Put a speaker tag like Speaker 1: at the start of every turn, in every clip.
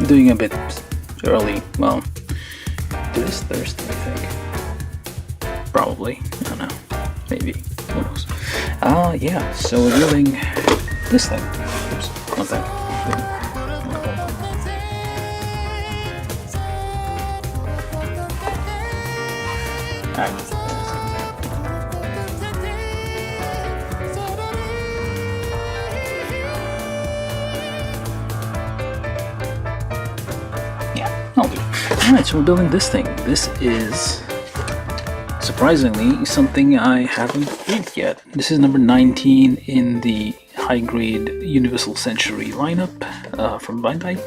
Speaker 1: doing a bit early. Well, this Thursday, I think. Probably. I don't know. Maybe. Who knows? Yeah. So we're building this thing. Oops. Not that. Alright. Alright, so we're building this thing. This is, surprisingly, something I haven't built yet. This is number 19 in the high-grade Universal Century lineup from Bandai.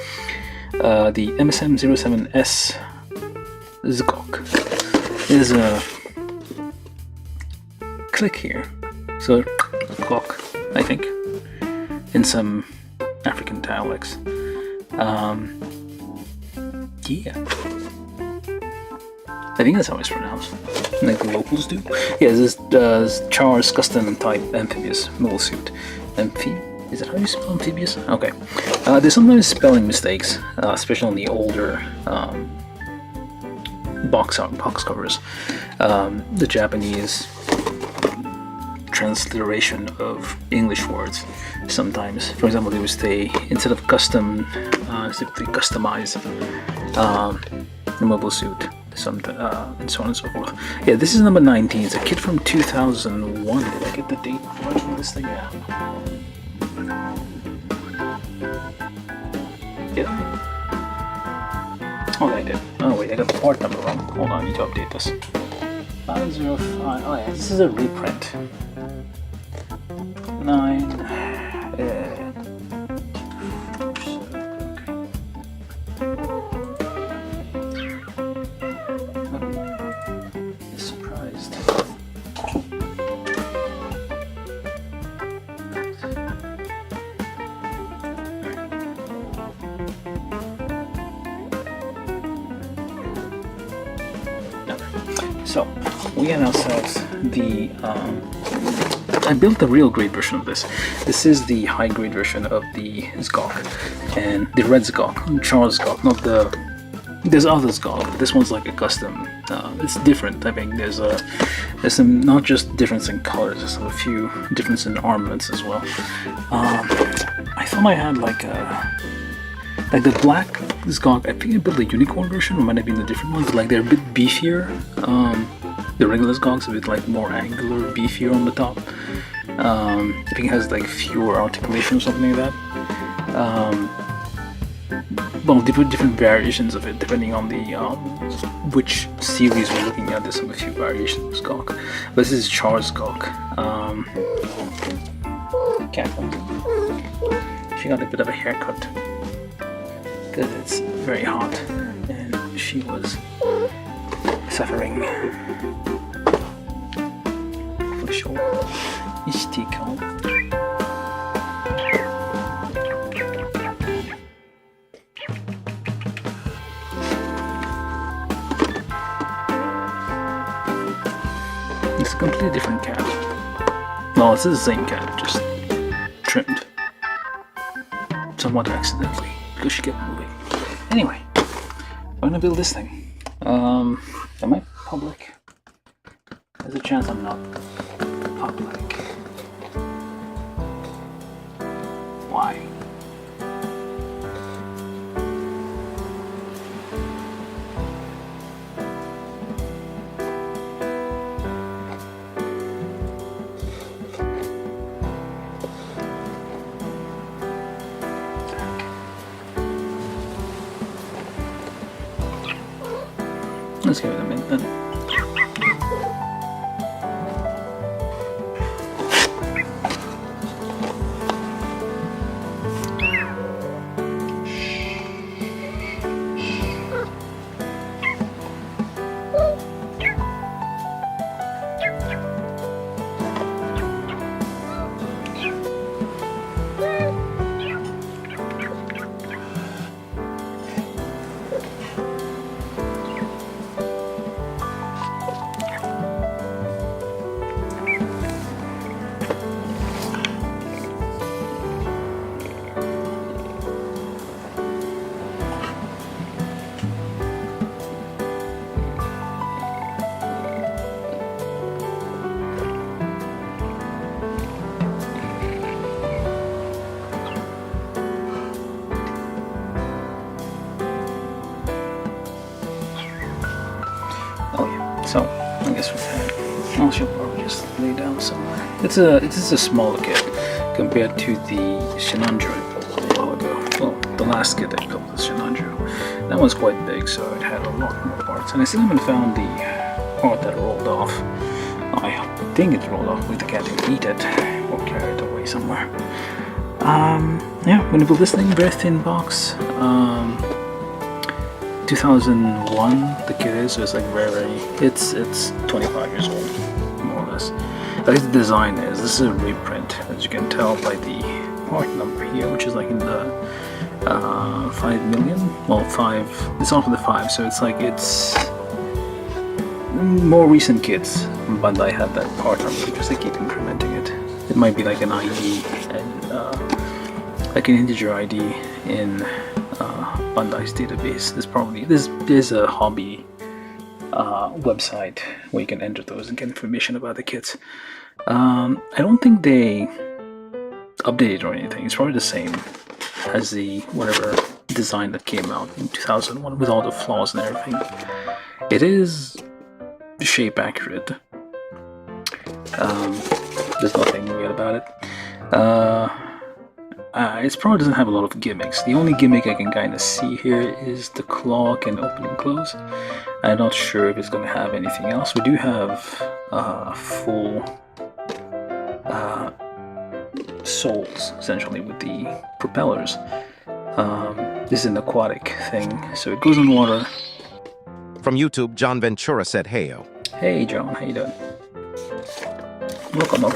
Speaker 1: The MSM-07S Zgok. There's a click here. So, clock, I think, in some African dialects. Yeah. I think that's how it's pronounced. Like the locals do. Yeah, this is Char's custom type Amphibious mobile suit. Is that how you spell Amphibious? Okay. There's sometimes spelling mistakes, especially on the older box covers. The Japanese transliteration of English words sometimes. For example, they would say, instead of custom, simply customize the mobile suit, and so on and so forth. Yeah, this is number 19. It's a kit from 2001. Did I get the date before I threw this thing out? Yeah. Oh, I did. Oh wait, I got the part number wrong. Hold on, I need to update this. 505. Oh yeah, this is a reprint. 9. Surprised. So we got ourselves the. I built the real grade version of this. This is the high grade version of the Zgok, and the red Zgok, Char's Zgok, not the. There's other Zgok, but this one's like a custom. It's different. I think there's some not just difference in colors, there's a few difference in armaments as well. I thought I had like the black Zgok. I think I built the unicorn version, or might have been the different ones. Like they're a bit beefier. The regular Zgok's a bit like more angular, beefier on the top. I think it has like fewer articulation or something like that. Well, different variations of it depending on the which series we're looking at. There's a few variations of Zgok. But this is Char's Zgok. She got a bit of a haircut because it's very hot, and she was suffering for sure. Ishtikal. It's a completely different cat. No, it's the same cat, just trimmed. Somewhat accidentally, because she kept moving. Anyway, I'm gonna build this thing. Am I public? There's a chance I'm not public. Why? Let's give it a minute then. So I guess I should probably just lay down somewhere. It's a smaller kit compared to the Shinanju I built a while ago. Well, the last kit I built was Shinanju. That one's quite big, so it had a lot more parts. And I still haven't found the part that rolled off. I think it rolled off with the cat to eat it or carry it away somewhere. Yeah, I'm gonna build this thing, very thin box. 2001 the kit is, so it's like very, it's 25 years old, more or less. At least the design is. This is a reprint, as you can tell by the part number here, which is like in the 5 million. Well, 5. It's off of the 5, so it's like it's more recent kits. Bandai had that part number because they keep incrementing it. It might be like an ID and like an integer ID in Bandai's database. There's a hobby website where you can enter those and get information about the kits. I don't think they updated or anything. It's probably the same as the whatever design that came out in 2001 with all the flaws and everything. It is shape accurate. There's nothing weird about it. It probably doesn't have a lot of gimmicks. The only gimmick I can kind of see here is the claw can open and close. I'm not sure if it's going to have anything else. We do have full soles, essentially, with the propellers. This is an aquatic thing, so it goes in water.
Speaker 2: From YouTube, John Ventura said, "Heyo."
Speaker 1: Hey John, how you doing? Welcome. I'm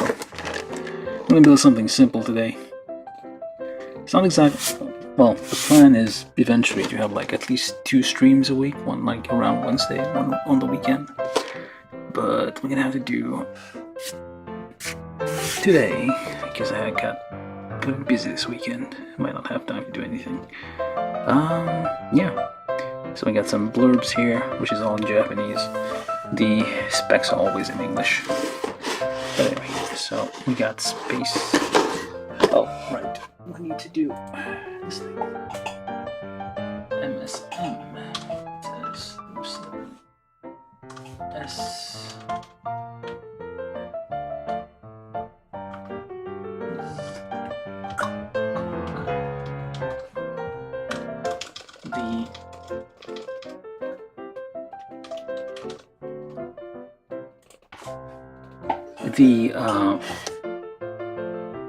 Speaker 1: gonna build something simple today. It's not exactly, well, the plan is eventually to have like at least 2 streams a week, one like around Wednesday, one on the weekend. But we're gonna have to do today because I got busy this weekend. I might not have time to do anything. Yeah. So we got some blurbs here, which is all in Japanese. The specs are always in English. But anyway, so we got space. Oh, right. We need to do this thing. MSM-07S.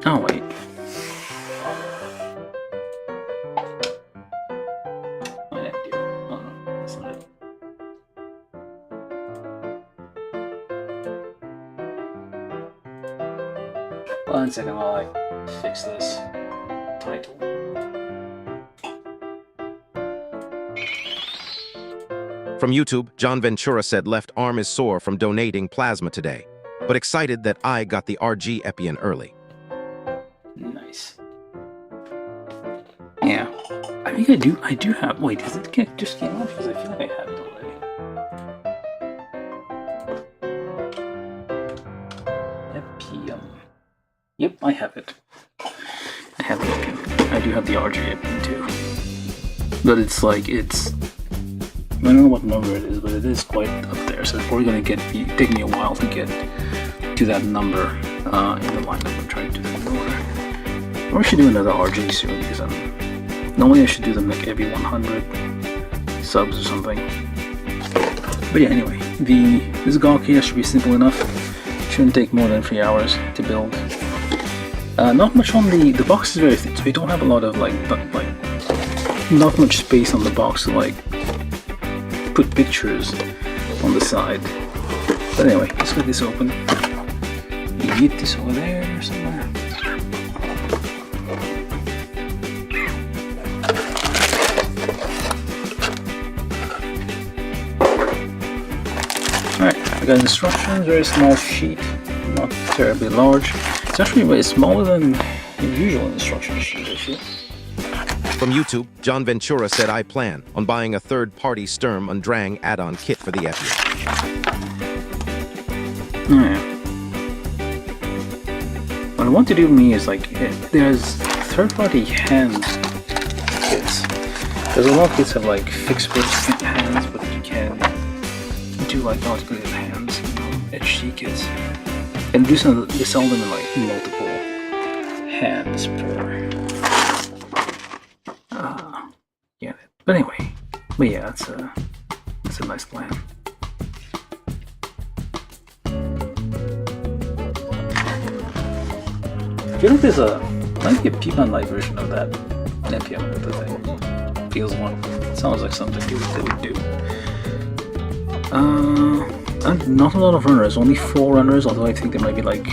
Speaker 1: Oh wait. I have to. Oh no, that's not it. One second while I fix this title.
Speaker 2: From YouTube, John Ventura said left arm is sore from donating plasma today, but excited that I got the RG Epion early.
Speaker 1: Nice. Yeah. I think I do have, wait, does it just came off? Because I feel like I have it already. Epion. Yep, I have it. I have the Epion. I do have the RG Epion too. But it's like, I don't know what number it is, but it is quite up there, so it's probably going to take me a while to get to that number in the lineup. I'm trying to do that in order. Or I should do another RG soon, because normally I should do them like every 100 subs or something. But yeah, anyway, this gawk here should be simple enough. Shouldn't take more than 3 hours to build. Not much on the box is very thin, so we don't have a lot of not much space on the box to put pictures on the side. But anyway, let's get this open. You get this over there somewhere. Alright, I got instructions, very small sheet, not terribly large. It's actually way smaller than the usual instruction sheet, I feel.
Speaker 2: From YouTube, John Ventura said I plan on buying a third-party Sturm and Drang add-on kit for the Epion.
Speaker 1: What I want to do with me is there's third-party hand kits. There's a lot of kits have fixed base hands, but you can do like articulated hands, HG kits, and they sell them in like multiple hands per. Yeah, but anyway, yeah, it's a nice plan. I feel like there's might be a P-Man Light version of that NPM with the thing. Feels one. Sounds like something they would do. Not a lot of runners, only 4 runners, although I think there might be like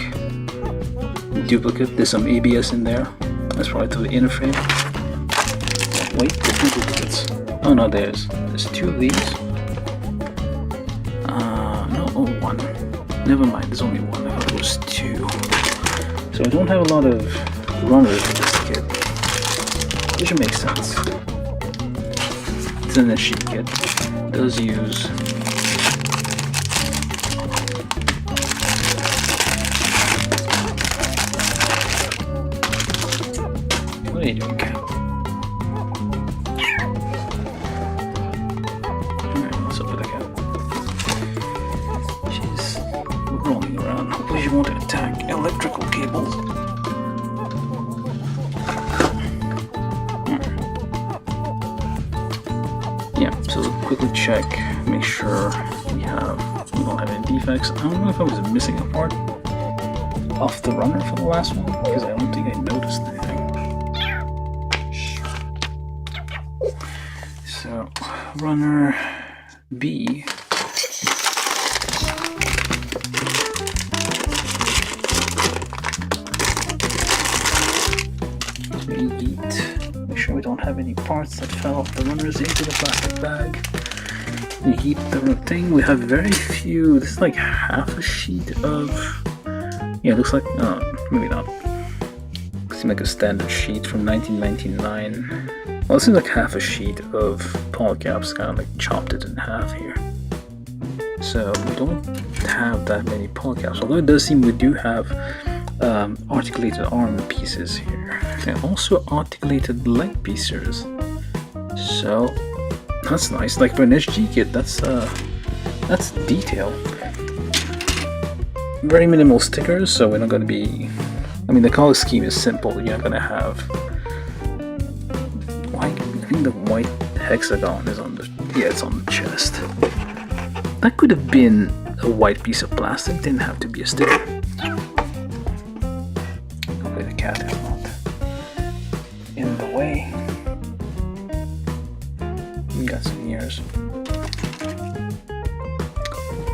Speaker 1: duplicate. There's some ABS in there. That's probably to the inner frame. Wait, there's 2 duplicates. Oh no, there's 2 of these. No, oh, 1. Never mind, there's only 1. I thought it was 2. So I don't have a lot of runners in this kit, which makes sense. It's an SG kit. It does use what are you doing, cat? Alright, what's up with the cat? She's rolling around. Hopefully she won't attack electrical cables. Yeah, so quickly check, make sure we don't have any defects. I don't know if I was missing a part off the runner for the last one, because I don't think I noticed anything. So, runner B. Make sure we don't have any parts that fell off the runners into the plastic bag. We heat the thing. We have very few. This is like half a sheet of. Yeah, it looks like. Maybe not. It seems like a standard sheet from 1999. Well, this is like half a sheet of polycaps, kind of like chopped it in half here. So we don't have that many polycaps. Although it does seem we do have articulated arm pieces here, and also articulated leg pieces. So that's nice. Like for an SG kit, that's detail. Very minimal stickers, so we're not going to be. I mean, the color scheme is simple. You're not going to have. I think the white hexagon is on the. Yeah, it's on the chest. That could have been a white piece of plastic. Didn't have to be a sticker. Hopefully the cat is not in the way. We got some ears.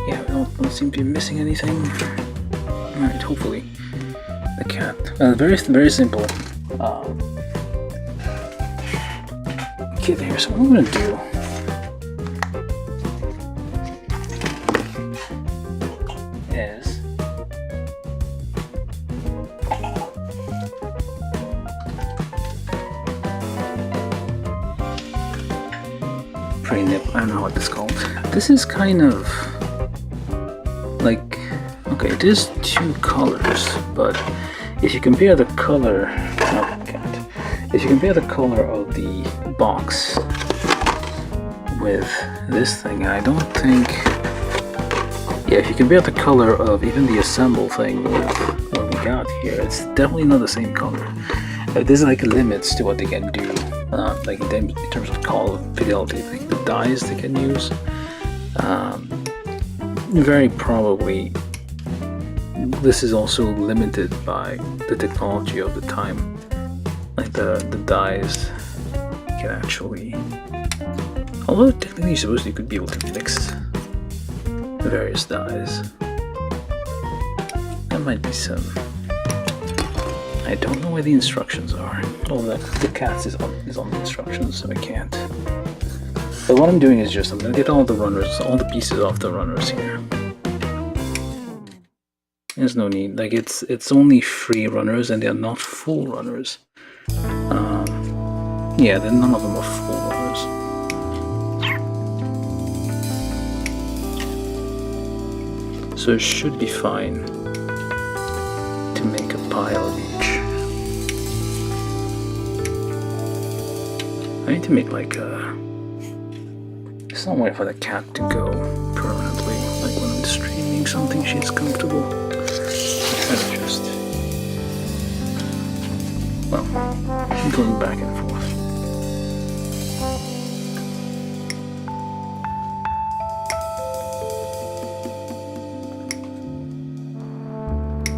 Speaker 1: Yeah, we don't seem to be missing anything. Alright, hopefully the cat. Very simple kit here. So what I'm gonna do is pre-nip. I don't know what this is called. This is kind of like, okay, it is 2 colors, but if you compare the color, if you compare the color of the box with this thing, I don't think, yeah, if you compare the color of even the assemble thing with what we got here, it's definitely not the same color. There's like limits to what they can do, like in terms of color fidelity, like the dyes they can use. Very probably this is also limited by the technology of the time. Like the dyes can actually, although technically supposed you could be able to mix the various dyes. There might be some. I don't know where the instructions are. Oh, the cat is on the instructions, so I can't. But what I'm doing is just I'm gonna get all the runners, all the pieces off the runners here. There's no need. Like it's only 3 runners, and they're not full runners. Yeah, then none of them are full runners. So it should be fine to make a pile of each. I need to make like a somewhere for the cat to go permanently. something she's comfortable. Instead of just, well, going back and forth.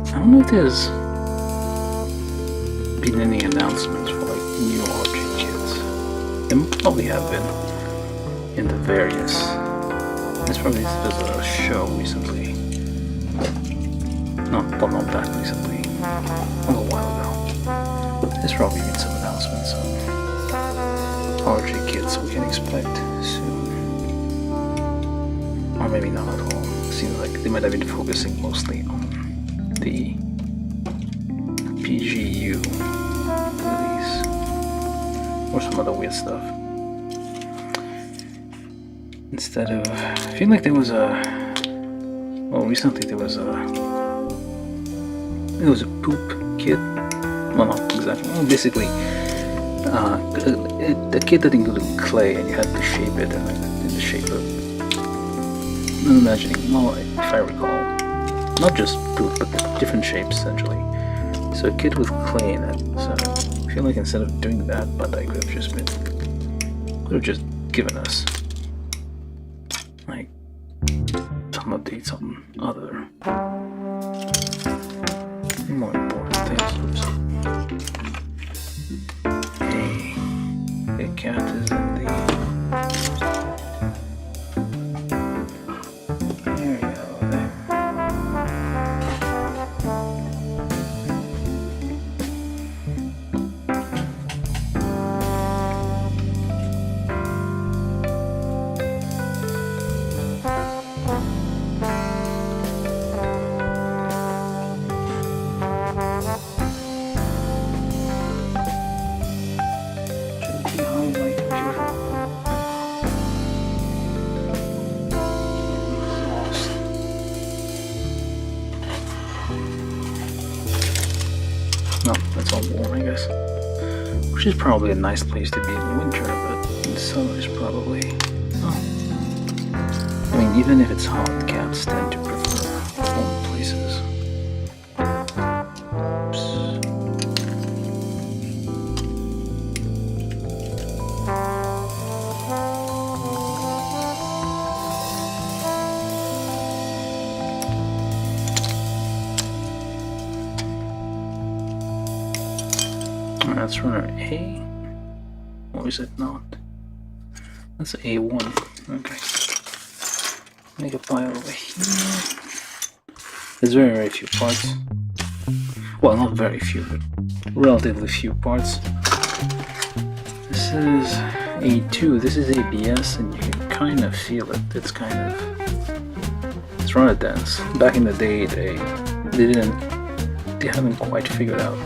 Speaker 1: I don't know if there's been any announcements for like new object kits. There probably have been in the various. There's probably a show recently. Not that recently. A little while ago. There's probably been some announcements on object kits we can expect soon. Or maybe not at all. Seems like they might have been focusing mostly on the PGU release or some other weird stuff. Instead of, I feel like there was recently there was a poop kit. Well, not exactly. Well, basically, a kit that included clay, and you had to shape it in the shape of. I'm imagining, well, if I recall, not just poop, but different shapes essentially. So a kit with clay in it. So I feel like instead of doing that, Bandai could have just given us like some updates on other more important things. Hey, the cat is in the. There we go. There. No, that's all warm, I guess. Which is probably a nice place to be in the winter, but in the summer is probably. Oh. I mean, even if it's hot, cats tend to prefer warm places. That's runner A, or is it not? That's A1. Okay. Make a pile over here. There's very few parts. Well, not very few, but relatively few parts. This is A2. This is ABS, and you can kind of feel it. It's rather dense. Back in the day, they haven't quite figured out.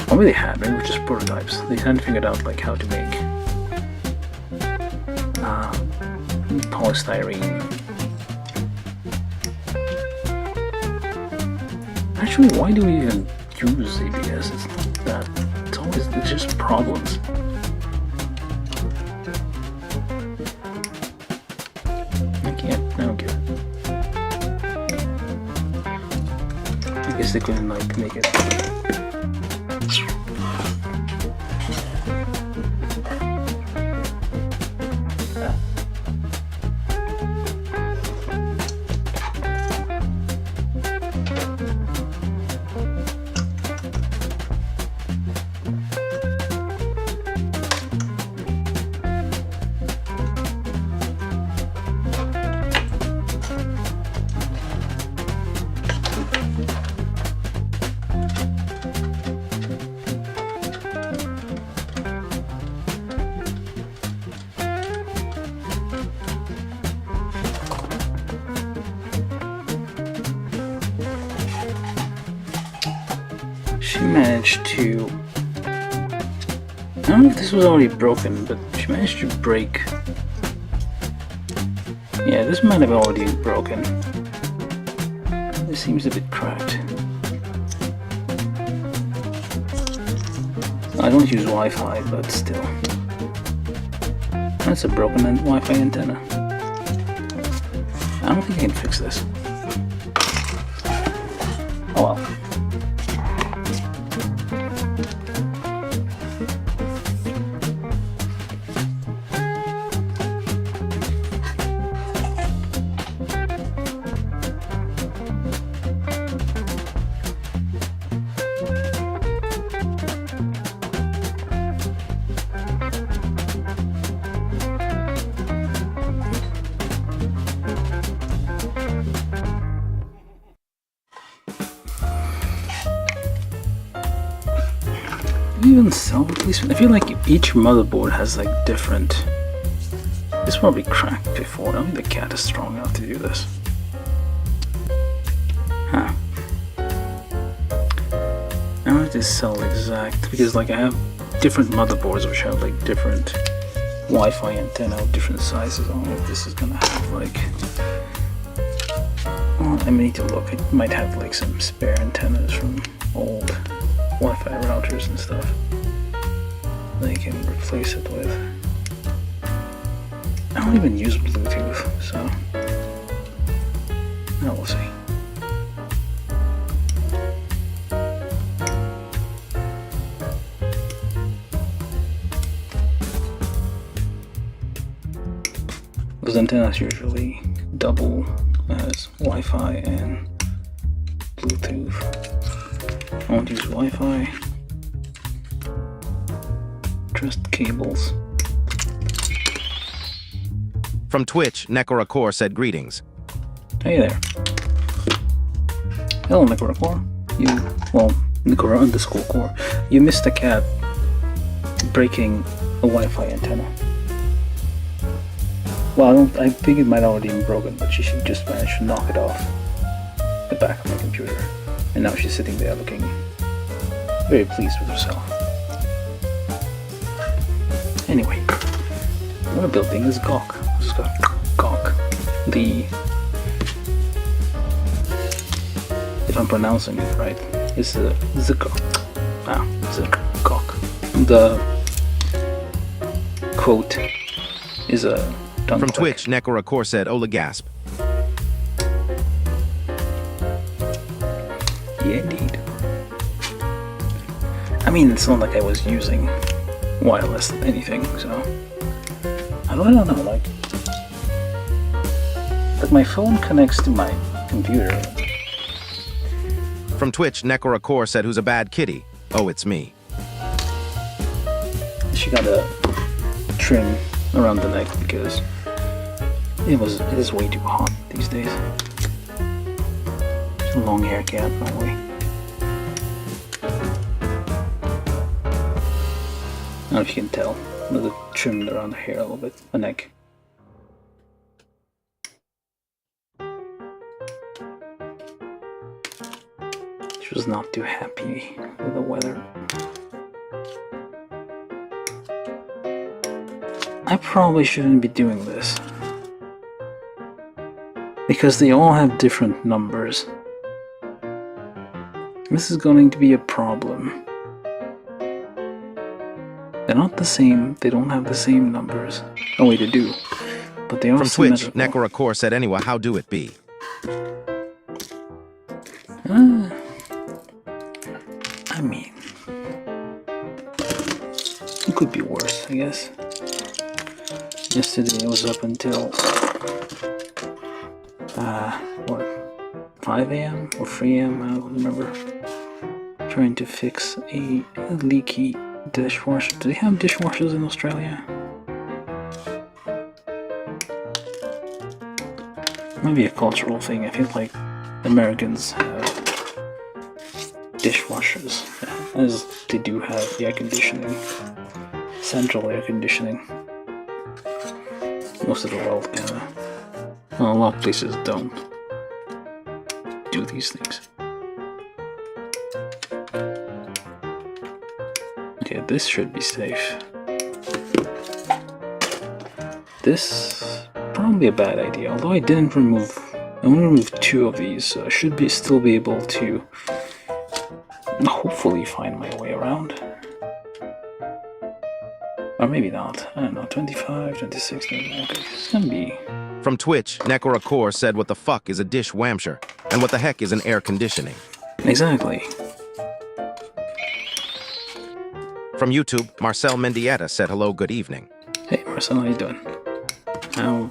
Speaker 1: Or maybe they had, maybe it was just prototypes. They hadn't figured out like how to make polystyrene. Actually, why do we even use ABS? It's not that. It's just problems. I don't get it. I guess they couldn't like make it. She managed to, I don't know if this was already broken, but she managed to break. Yeah, this might have already been broken. This seems a bit cracked. I don't use Wi-Fi, but still. That's a broken Wi-Fi antenna. I don't think I can fix this. Oh well. Even sell replacement? I feel like each motherboard has like different. It's probably cracked before. I don't think the cat is strong enough to do this. Huh. I want to sell exact because like I have different motherboards which have like different Wi-Fi antenna of different sizes. I don't know if this is gonna have like. Well, I need to look. It might have like some spare antennas from old Wi-Fi routers and stuff that you can replace it with. I don't even use Bluetooth, so now we'll see. Those antennas usually double as Wi-Fi and Bluetooth. I won't use Wi-Fi. Just cables.
Speaker 2: From Twitch, Nekorakor said greetings.
Speaker 1: Hey there. Hello, Nekorakor. Nekora_core. You missed a cat breaking a Wi-Fi antenna. Well, I think it might already be broken, but she just managed to knock it off the back of my computer. And now she's sitting there looking very pleased with herself. Anyway, we're building this Gok. This is Gok. If I'm pronouncing it right, it's the Gok. It's a Gok. The quote is a tongue
Speaker 2: From
Speaker 1: click.
Speaker 2: Twitch, Nekorakor said Ola gasp.
Speaker 1: Yeah, indeed. I mean, it's not like I was using wireless anything, so I don't know. Like my phone connects to my computer.
Speaker 2: From Twitch, Nekorakor said who's a bad kitty? Oh, it's me.
Speaker 1: She got a trim around the neck because it is way too hot these days. It's a long hair cat, by the way. I don't know if you can tell. Another trimmed around the hair a little bit, the neck. She was not too happy with the weather. I probably shouldn't be doing this because they all have different numbers. This is going to be a problem. They're not the same, they don't have the same numbers. Oh wait, they do. But they are
Speaker 2: From Twitch,
Speaker 1: symmetrical.
Speaker 2: Nekorakor said anyway, how do it be?
Speaker 1: I mean, it could be worse, I guess. Yesterday I was up until, 5 a.m. or 3 a.m., I don't remember, trying to fix a leaky dishwasher. Do they have dishwashers in Australia? Maybe a cultural thing. I feel like Americans have dishwashers, as they do have air conditioning, central air conditioning. Most of the world a lot of places don't do these things. Okay, this should be safe. This probably a bad idea, although I only removed 2 of these, so I should still be able to hopefully find my way around. Or maybe not. I don't know, 25, 26, okay, it's gonna be...
Speaker 2: From Twitch, Nekorakor said what the fuck is a dish whamsher, and what the heck is an air conditioning?
Speaker 1: Exactly.
Speaker 2: From YouTube, Marcel Mendieta said hello, good evening.
Speaker 1: Hey Marcel, how you doing? How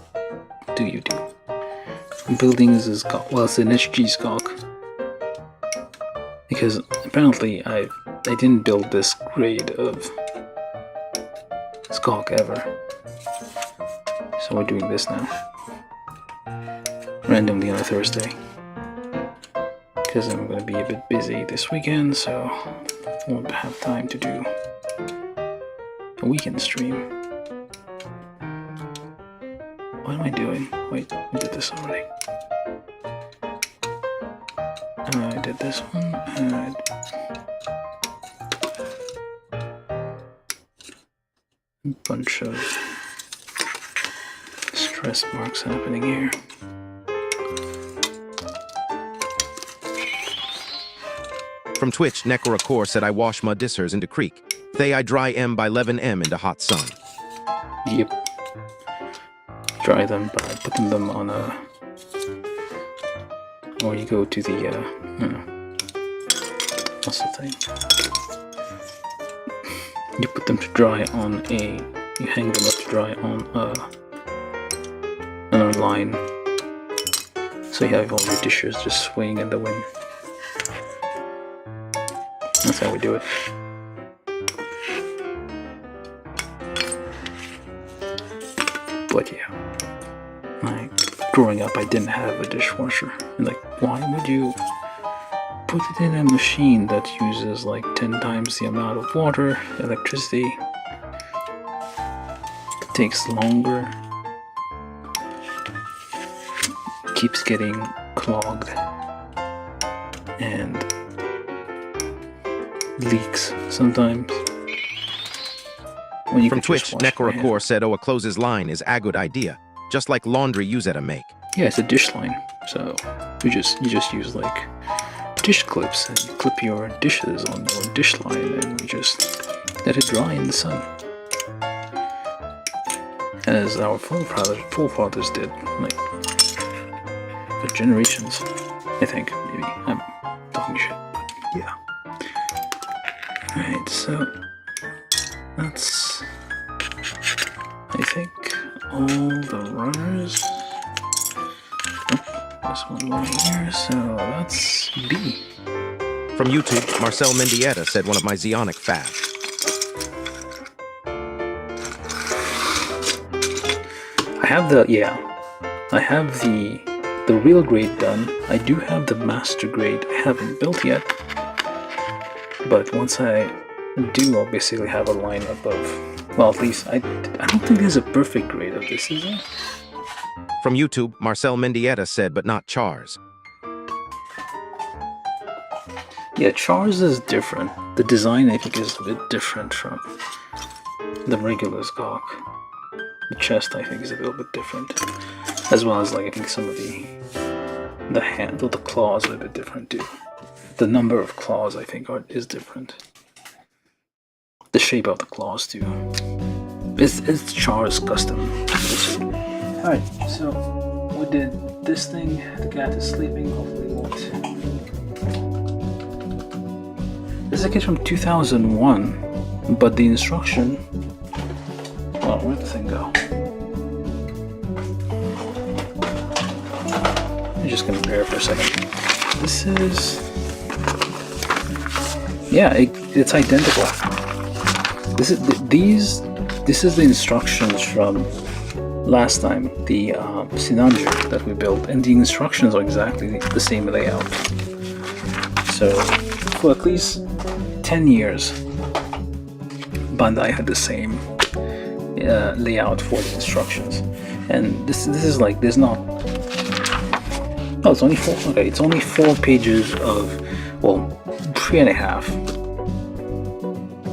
Speaker 1: do you do? I'm building this Gok. Well, it's an HG Gok. Because apparently I didn't build this grade of Gok ever. So we're doing this now. Randomly on a Thursday. Because I'm going to be a bit busy this weekend, so I won't have time to do a weekend stream. What am I doing? Wait, I did this already. I did this one. A bunch of stress marks happening here.
Speaker 2: From Twitch, Nekorakor said I wash my dissers into creek. They I dry M by 11M into hot sun.
Speaker 1: Yep. Dry them by putting them on a... Or you go to the, what's the thing? You put them to dry on a... You hang them up to dry on a line. So you have all your dishes just swaying in the wind. That's how we do it. But yeah, like growing up, I didn't have a dishwasher. And like, why would you put it in a machine that uses like 10 times the amount of water, electricity? It takes longer. Keeps getting clogged and leaks sometimes.
Speaker 2: From Twitch, Nekorakor said, "Oh, a closes line is a good idea, just like laundry you at a make."
Speaker 1: Yeah, it's a dish line. So you just use like dish clips and you clip your dishes on your dish line and you just let it dry in the sun, as our forefathers did, like for generations. I think maybe I'm talking shit, but yeah. Alright, so that's, I think, all the runners. Oh, there's one more here, so that's B.
Speaker 2: From YouTube, Marcel Mendieta said one of my Zeonic fabs.
Speaker 1: I have the real grade done. I do have the master grade I haven't built yet. But once I do, I'll basically have a lineup of, well, at least I don't think there's a perfect grade of this, is there?
Speaker 2: From YouTube, Marcel Mendieta said, but not Char's.
Speaker 1: Yeah, Char's is different. The design, I think, is a bit different from the regular Gok. The chest, I think, is a little bit different. As well as, like, I think some of the hand or the claws are a bit different too. The number of claws, I think, is different. The shape of the claws too. It's Char's custom. Alright, so we did this thing. The cat is sleeping. Hopefully it won't. This is a kit from 2001, but the instruction. Well, where'd the thing go? I'm just gonna prepare for a second. This is. Yeah, it's identical. This is the instructions from last time, the Sinanju that we built, and the instructions are exactly the same layout. So for at least 10 years, Bandai had the same layout for the instructions, and this is like there's not. Oh, it's only 4. Okay, it's only 4 pages of, well, 3.5.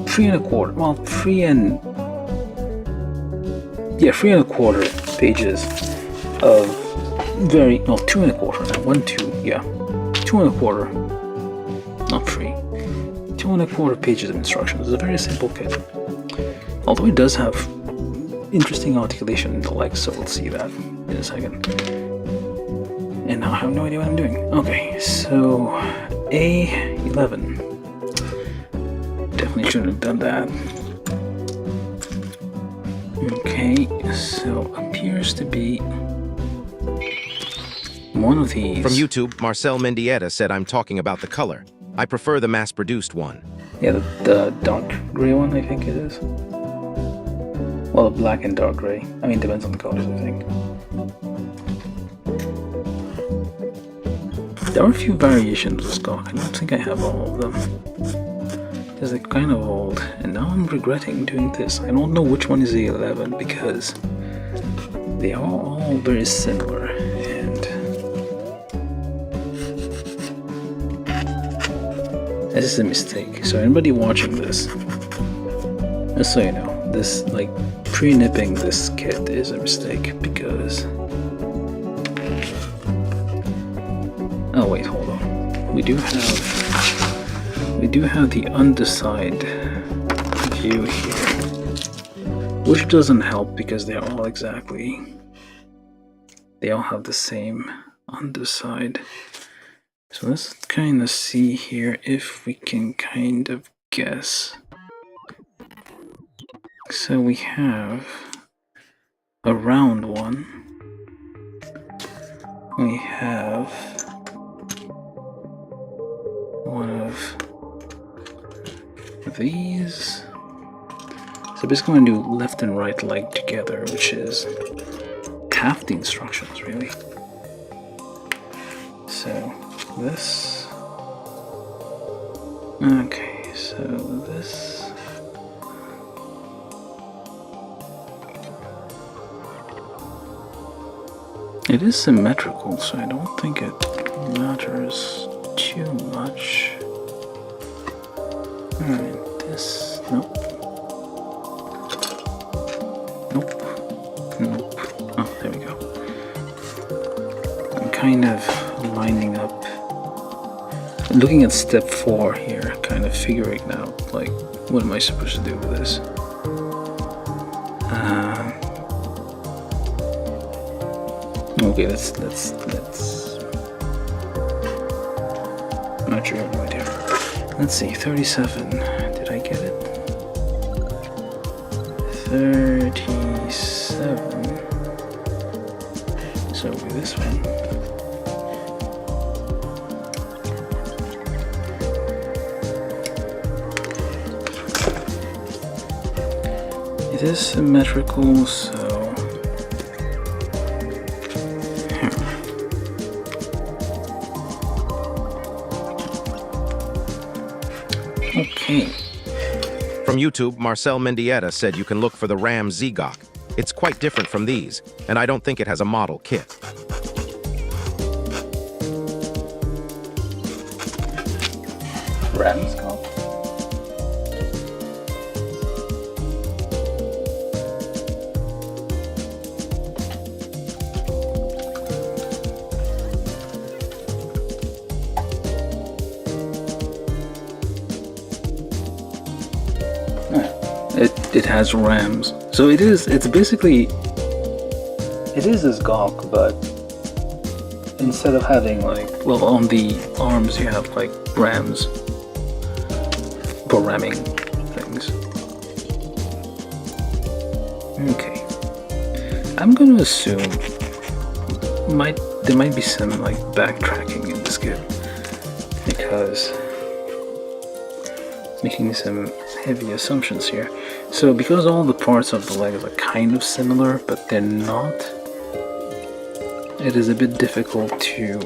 Speaker 1: 3.25. Well, 3.25 pages of very, well, 2.25. 1, 2, yeah, 2.25. Not 3. 2.25 pages of instructions. It's a very simple kit. Although it does have interesting articulation in the legs, so we'll see that in a second. And now I have no idea what I'm doing. Okay, so A11. Definitely shouldn't have done that. Okay, so appears to be one of these.
Speaker 2: From YouTube, Marcel Mendieta said I'm talking about the color. I prefer the mass-produced one.
Speaker 1: Yeah, the dark gray one, I think it is. Well, black and dark gray. I mean, depends on the colors, I think. There are a few variations of Skok. I don't think I have all of them. Because they're kind of old. And now I'm regretting doing this. I don't know which one is the 11 because they are all very similar. And this is a mistake. So anybody watching this, just so you know, this, like, pre-nipping this kit is a mistake because... Oh wait, hold on. We do have the underside view here, which doesn't help because they all have the same underside. So let's kind of see here if we can kind of guess. So we have a round one. We have one of these. So basically I'm going to do left and right leg together, which is half the instructions really. So this. Okay, so this. It is symmetrical, so I don't think it matters too much. Alright, this. Nope. Nope. Nope. Oh, there we go. I'm kind of lining up. Looking at step 4 here, kind of figuring out, like, what am I supposed to do with this? Okay, let's not sure, I have no idea. Let's see, 37. Did I get it? 37. So with this one. It is symmetrical, so okay.
Speaker 2: From YouTube, Marcel Mendieta said you can look for the Ram Zegok. It's quite different from these, and I don't think it has a model kit.
Speaker 1: Ram Skok? It has rams, so it's basically, it is this Gok, but instead of having like, well, on the arms you have like rams for ramming things. Okay, I'm going to assume there might be some like backtracking in this kit because making some heavy assumptions here. So because all the parts of the legs are kind of similar, but they're not, it is a bit difficult to,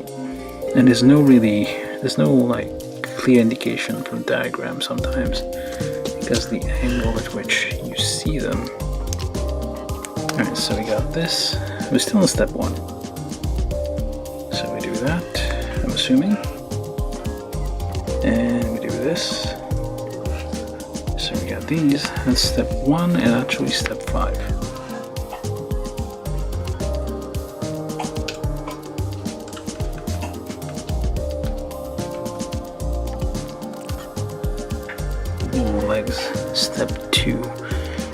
Speaker 1: and there's no like clear indication from diagrams sometimes because the angle at which you see them. Alright, so we got this. We're still in step 1. So we do that, I'm assuming. And we do this. So we got these, that's step 1 and actually step 5. Legs, step 2.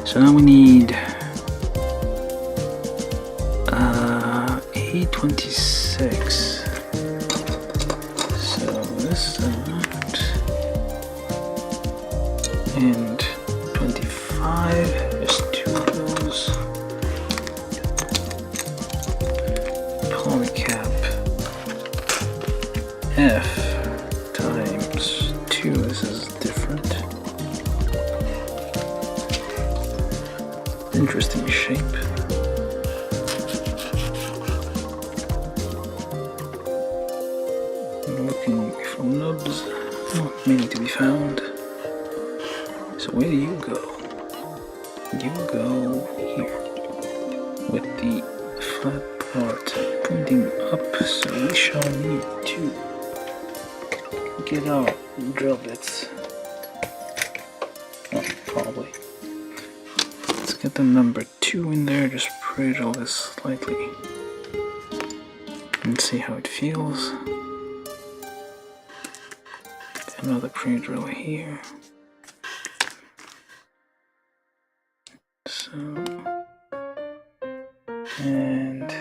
Speaker 1: So now we need A26. interesting shape. I'm looking for nubs, not many to be found. So where do you go? You go here, with the flat part pointing up, so we shall need to get our drill bits. Oh, probably. Let's get the number 2 in there, just pre-drill this slightly and see how it feels. Another pre-drill here. So, and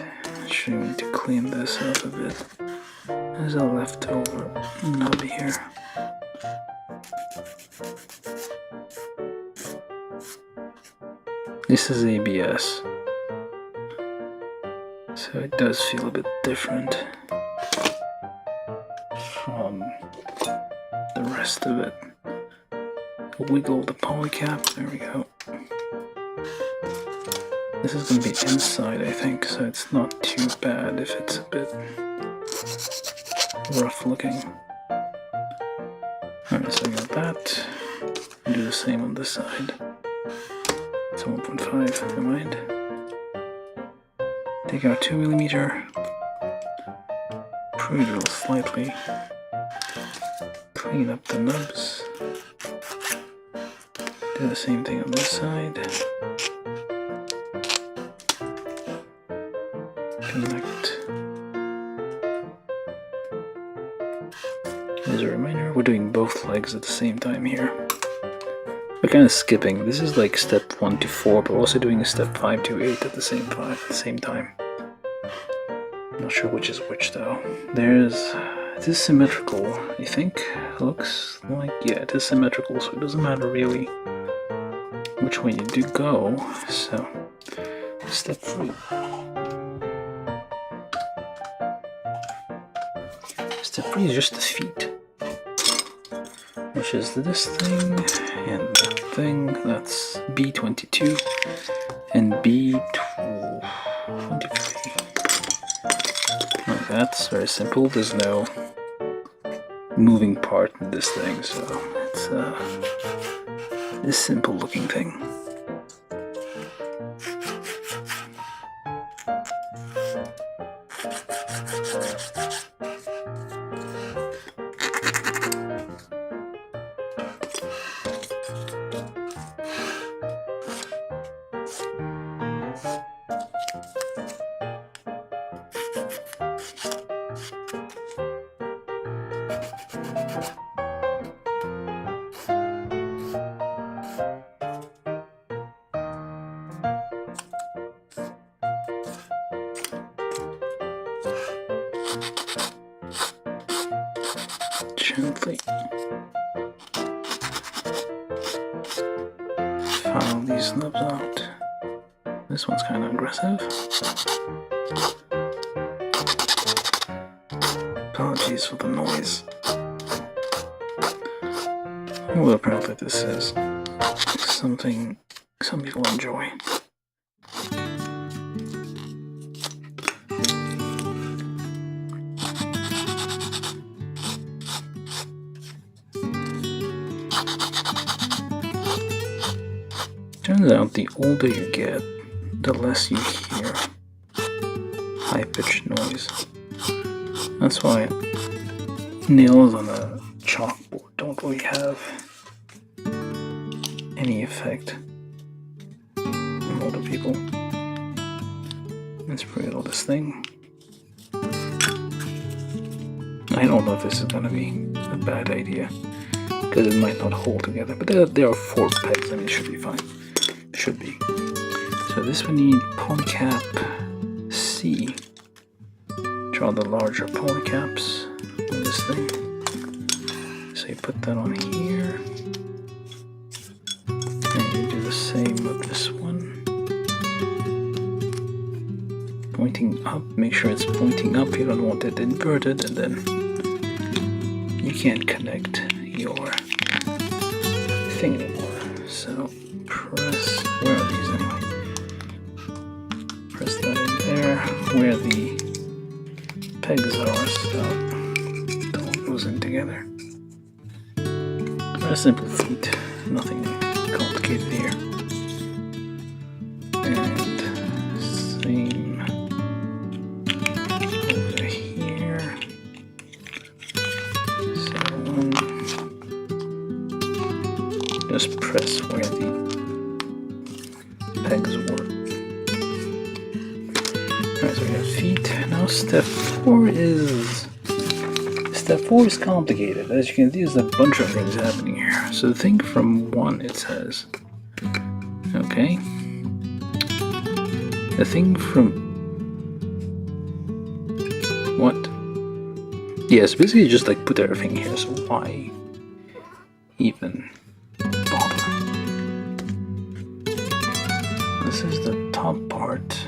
Speaker 1: actually we need to clean this up a bit. There's a leftover nub here. This is ABS, so it does feel a bit different from the rest of it. Wiggle the polycap, there we go. This is going to be inside, I think, so it's not too bad if it's a bit rough looking. Alright, so I got that. Do the same on this side. It's 1.5, never mind. Take out 2mm. Pre-drill slightly. Clean up the nubs. Do the same thing on this side. Connect. As a reminder, we're doing both legs at the same time here. We're kind of skipping. This is like step 1 to 4, but we're also doing a step 5 to 8 at the same time. Not sure which is which though. It is symmetrical, I think. Looks like, yeah, it is symmetrical, so it doesn't matter really which way you do go. So, step 3. Step 3 is just the feet, which is this thing and that thing. That's B22 and B23. Like that's very simple. There's no moving part in this thing, so it's this simple looking thing. Gently file these nubs out. This one's kind of aggressive. Apologies for the noise. Well, apparently this is something some people enjoy. Turns out the older you get, the less you hear high-pitched noise. That's why nails on a chalkboard don't really have any effect on older people. Let's bring all this thing. I don't know if this is gonna be a bad idea, because it might not hold together, but there are 4 pegs, I mean it should be fine. Should be. So this we need polycap C. Draw the larger polycaps on this thing. So you put that on here. And you do the same with this one. Pointing up, make sure it's pointing up, you don't want it inverted, and then you can't connect your thing anymore. So press, where are these anyway? where the pegs are, so it all goes in together. Very simple feet, nothing complicated here. And same over here. So just press where the pegs were. Alright, so we have feet. Now step 4 is complicated. As you can see, there's a bunch of things happening here. So think from 1, it says. Okay. The thing from what? Yes, basically just like put everything here, so why even bother? This is the top part.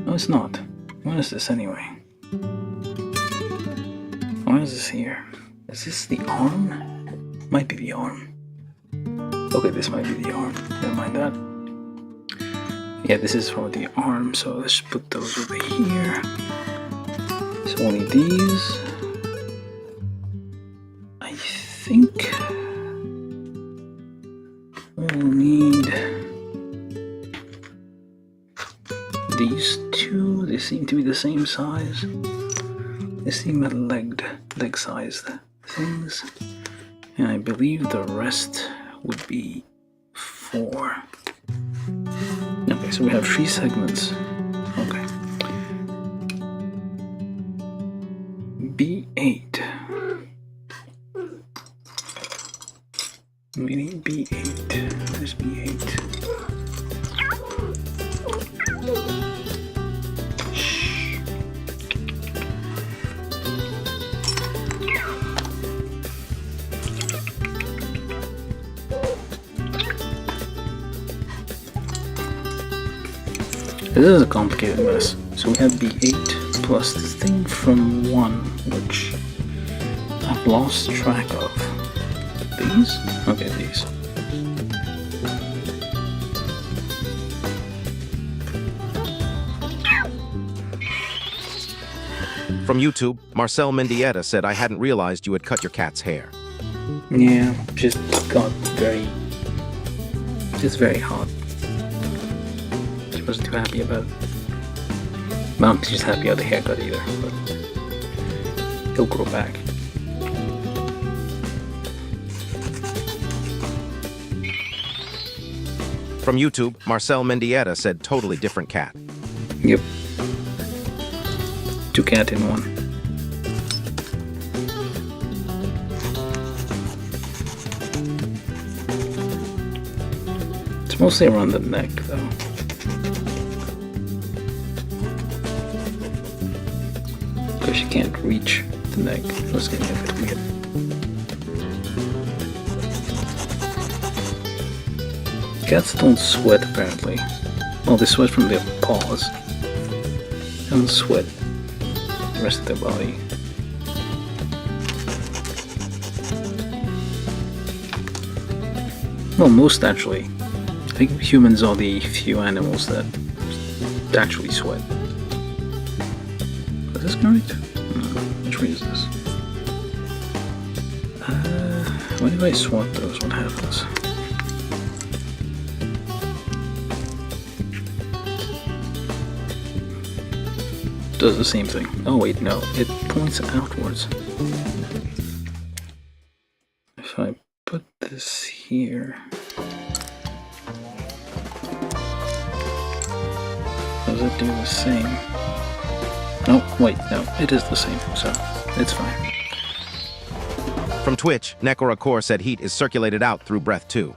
Speaker 1: No, it's not. What is this anyway? What is this here? Is this the arm? Might be the arm. Okay, this might be the arm. Never mind that. Yeah, this is for the arm, so let's put those over here. So only these. I think we'll need these two. They seem to be the same size. They seem leg-sized things. And I believe the rest would be 4. Okay, so we have 3 segments. Okay. B8. We need B8. There's B8. This is a complicated mess. So we have B8 plus the thing from 1, which I've lost track of. These? Okay, these.
Speaker 2: From YouTube, Marcel Mendieta said I hadn't realized you had cut your cat's hair.
Speaker 1: Yeah, just got very hot. She wasn't too happy about it. Well, I'm just happy about the haircut either, but he'll grow back.
Speaker 2: From YouTube, Marcel Mendieta said totally different cat.
Speaker 1: Yep. 2 cat in 1. It's mostly around the neck, though. Because you can't reach the neck. It was getting a bit weird. Cats don't sweat, apparently. Well, they sweat from their paws. They don't sweat the rest of their body. Well, most actually. I think humans are the few animals that actually sweat. Is this correct? Which way is this? What if I swap those? What happens? Does the same thing. Oh wait, no. It points outwards. If I put this here... Does it do the same? Oh, wait, no. It is the same, so it's fine.
Speaker 2: From Twitch, Nekorakor said heat is circulated out through breath too.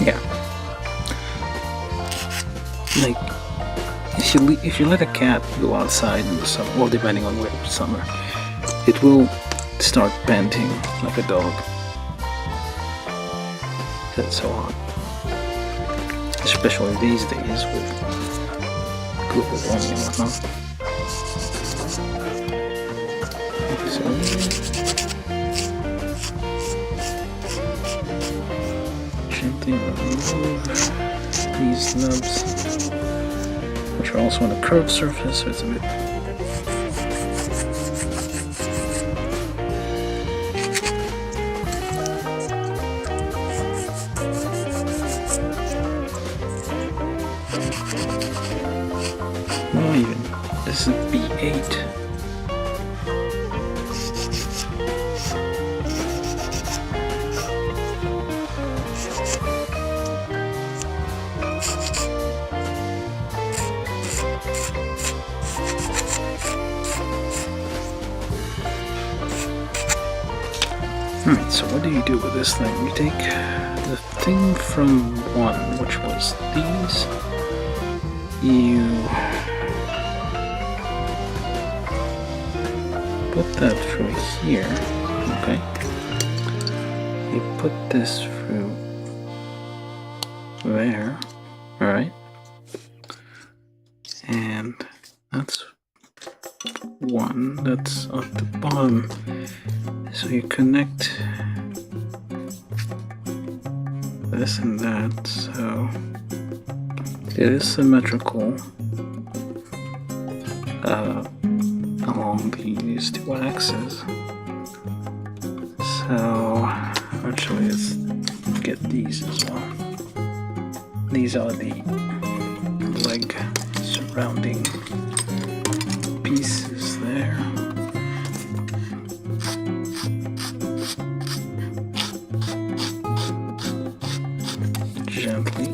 Speaker 1: Yeah. Like, if you let a cat go outside in the summer, well, depending on where it's summer, it will start panting like a dog. It's so hot. Especially these days with global warming and whatnot. Okay, so remove these nubs, which are also on a curved surface, so it's a bit not even. This is B8. Alright, so what do you do with this thing? You take the thing from one, which was these, you put that through here, okay? You put this through there, alright? And that's one, that's at the bottom. So you connect this and that, so it is symmetrical along these two axes. So actually let's get these as well. These are the leg surrounding pieces there. Gently.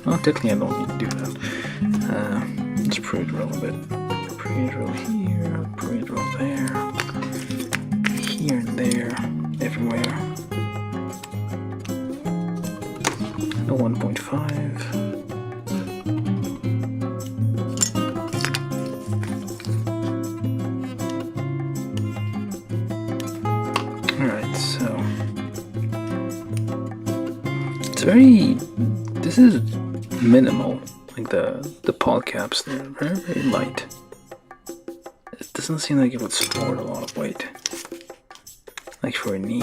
Speaker 1: Well, technically I don't need to do that. Let's pre-drill a bit. Pre-drill here, pre-drill there, here and there, everywhere. A 1.5. Alright, so it's very, this is minimal, like the pod caps, they're very, very light. It doesn't seem like it would support a lot of weight, like for a knee.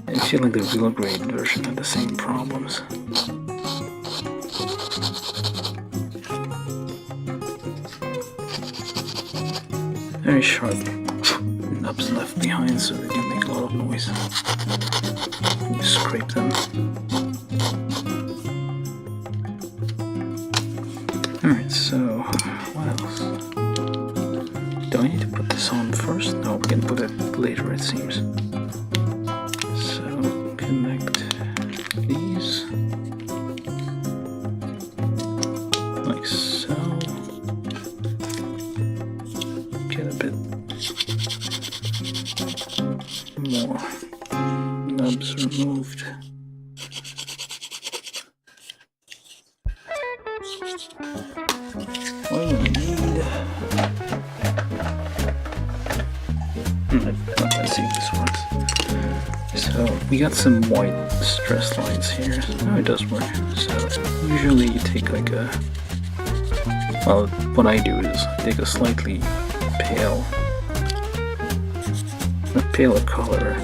Speaker 1: I feel like the real grade version had the same problems. Very sharp nubs left behind, so they do make a lot of noise. You scrape them. Alright, so what else? Do I need to put this on first? No, we can put it later, it seems. So connect these like so. Get a bit more nubs removed. What do we need? Let's see if this works. So we got some white stress lines here. Oh, it does work. So usually you take like a, well, what I do is take a slightly pale, a paler color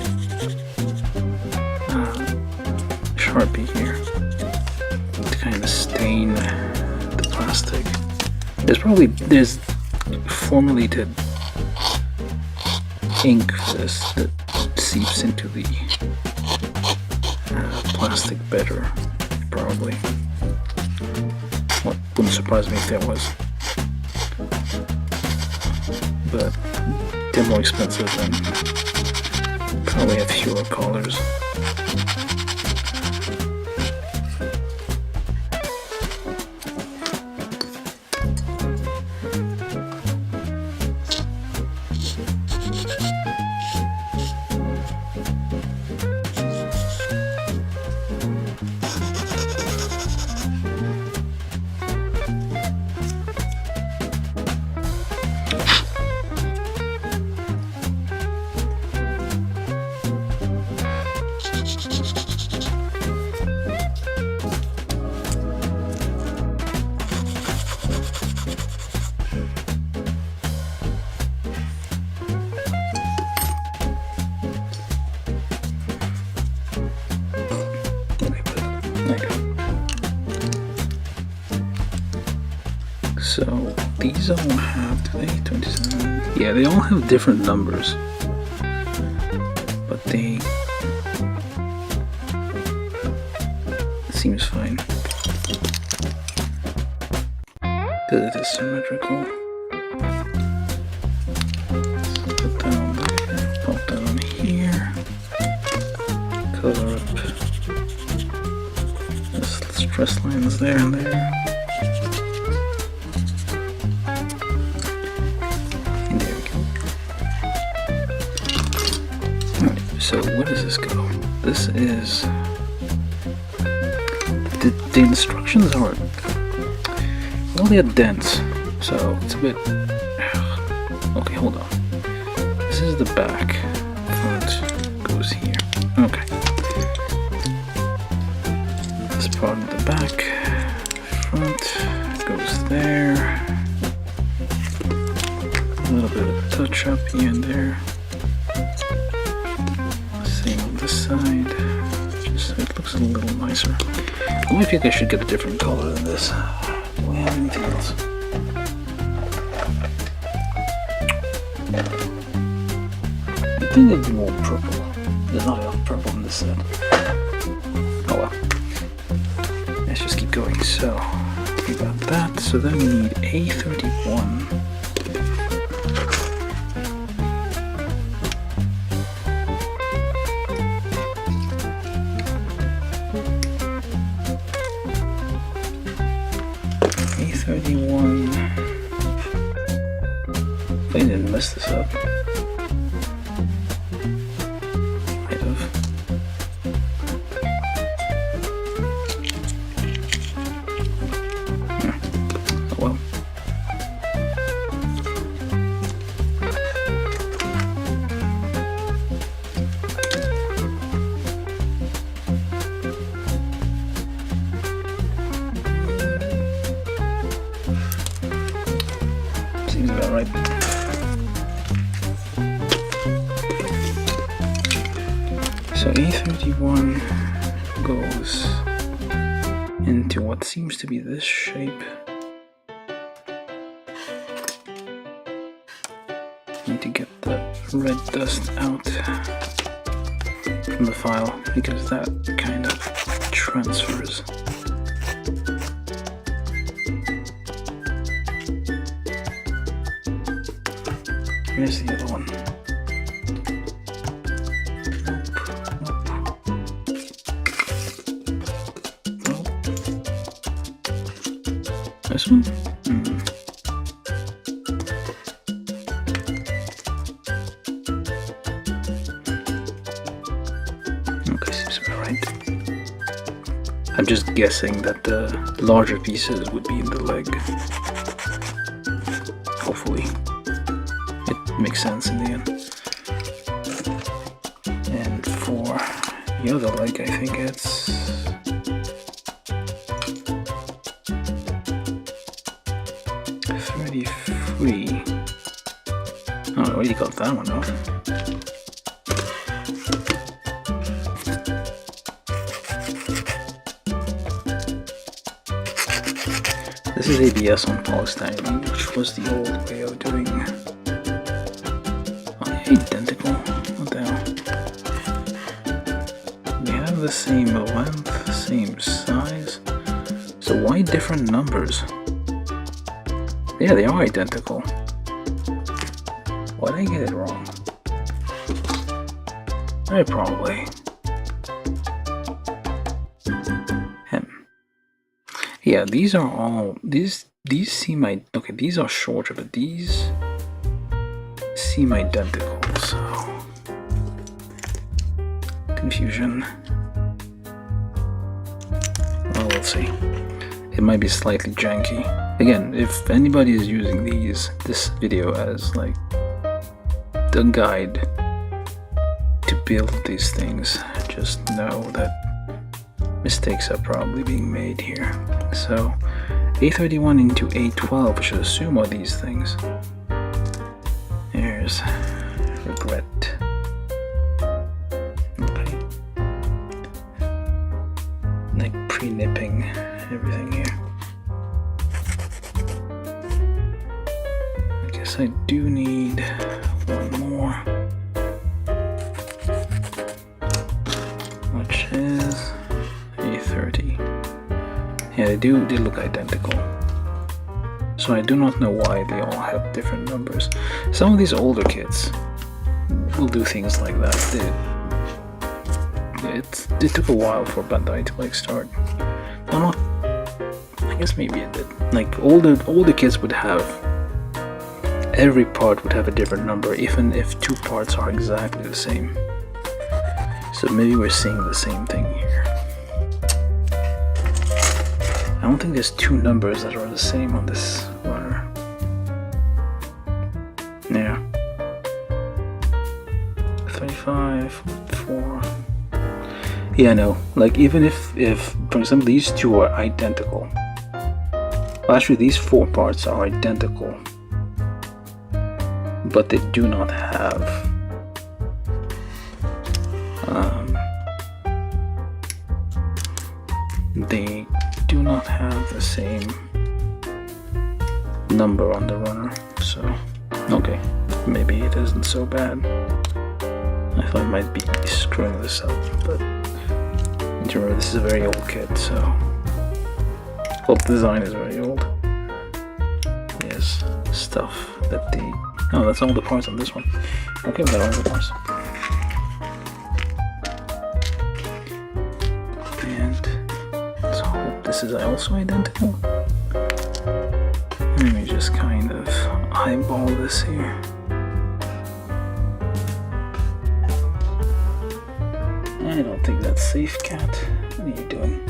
Speaker 1: Sharpie here to kind of stain the plastic. There's formulated ink for this that seeps into the plastic better, probably. Well, wouldn't surprise me if there was. But they're more expensive and probably have fewer colors. So these all have 27. Yeah, they all have different numbers, but they seems fine. Because it is symmetrical. So put that on there, pop that on here, color up the stress lines there and there. And there we go. Alright, so where does this go? This is... The instructions are... well, they're dense, so it's a bit... okay, hold on. This is the back. Front goes here. Okay. This part of the back. Front goes there. A little bit of touch up here and there. Same on this side. Just so it looks a little nicer. I think I should get a different color than this. Do we have anything else? I think it'd be more purple. There's not enough purple in this set. Oh well. Let's just keep going. So, we got that. So then we need A31. A31. If I didn't mess this up. Might have. Oh well. Seems about right. So A31 goes into what seems to be this shape. Need to get the red dust out from the file because that kind of transfers. Where's the other one? This one? Okay, seems about right. I'm just guessing that the larger pieces would be in the leg. Hopefully. It makes sense in the end. And for the other leg, I think it's... Oh, I already got that one off. This is ABS on polystyrene, which was the old way of doing. Oh, they're identical. What the hell? We have the same length, same size. So why different numbers? Yeah, they are identical. Why did I get it wrong? Probably. Yeah, these are all these seem okay, these are shorter, but these seem identical, so confusion. Well, we'll see. It might be slightly janky. Again, if anybody is using this video as like the guide to build these things, just know that mistakes are probably being made here. So A31 into A12, I should assume are these things. There's regret. Okay. Like pre-nipping everything here. guess I do need one more, which is A30. Yeah, they look identical. So I do not know why they all have different numbers. Some of these older kids will do things like that. It took a while for Bandai to like start. Well, not. I guess maybe it did. Like older kids would have, every part would have a different number, even if two parts are exactly the same. So maybe we're seeing the same thing here. I don't think there's two numbers that are the same on this runner. Yeah. 35, 4. Yeah, no. Like even if for example these two are identical. Well, actually these 4 parts are identical, but they do not have the same number on the runner. So okay, maybe it isn't so bad. I thought I might be screwing this up, but remember this is a very old kit, so well, the design is very old. Yes, stuff that the oh, that's all the parts on this one. Okay, we got all the parts. And let's hope this is also identical. Let me just kind of eyeball this here. I don't think that's safe, cat. What are you doing?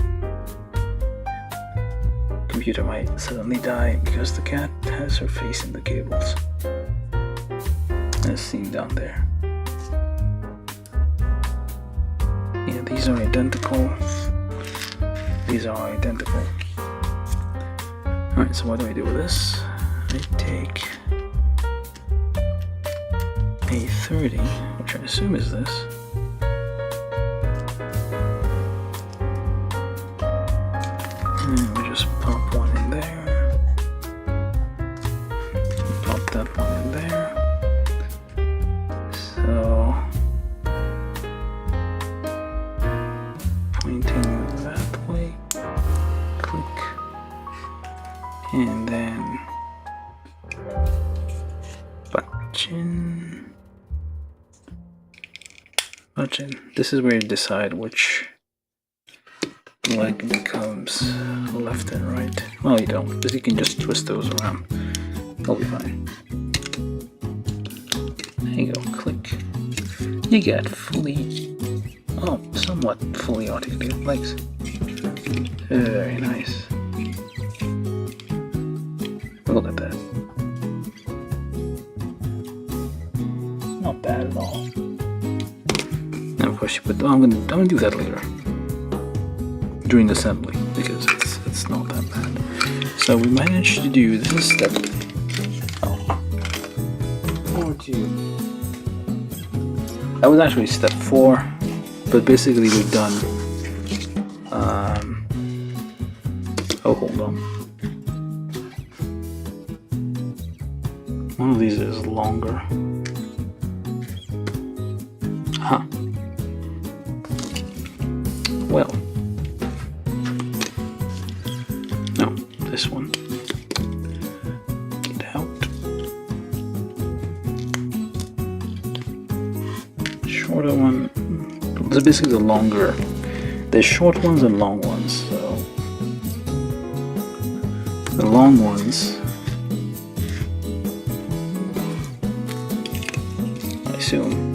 Speaker 1: Computer might suddenly die because the cat has her face in the cables. As seen down there. Yeah, these are identical. These are identical. Alright, so what do I do with this? I take A30, which I assume is this. And we just pop one in there. Pop that one in there. So pointing that way. Click. And then button. This is where you decide which leg becomes left and right. Well, you don't, because you can just twist those around. They'll be fine. There you go, click. You get somewhat fully articulated legs. Very nice. Look at that. Not bad at all. And of course, but I'm gonna do that later. During assembly, because it's not that bad. So we managed to do this is step 2. That was actually step 4, but basically we've done oh, hold on, one of these is longer. Well, no, this one. Get out. Shorter one. This is basically the longer. There's short ones and long ones. So the long ones, I assume.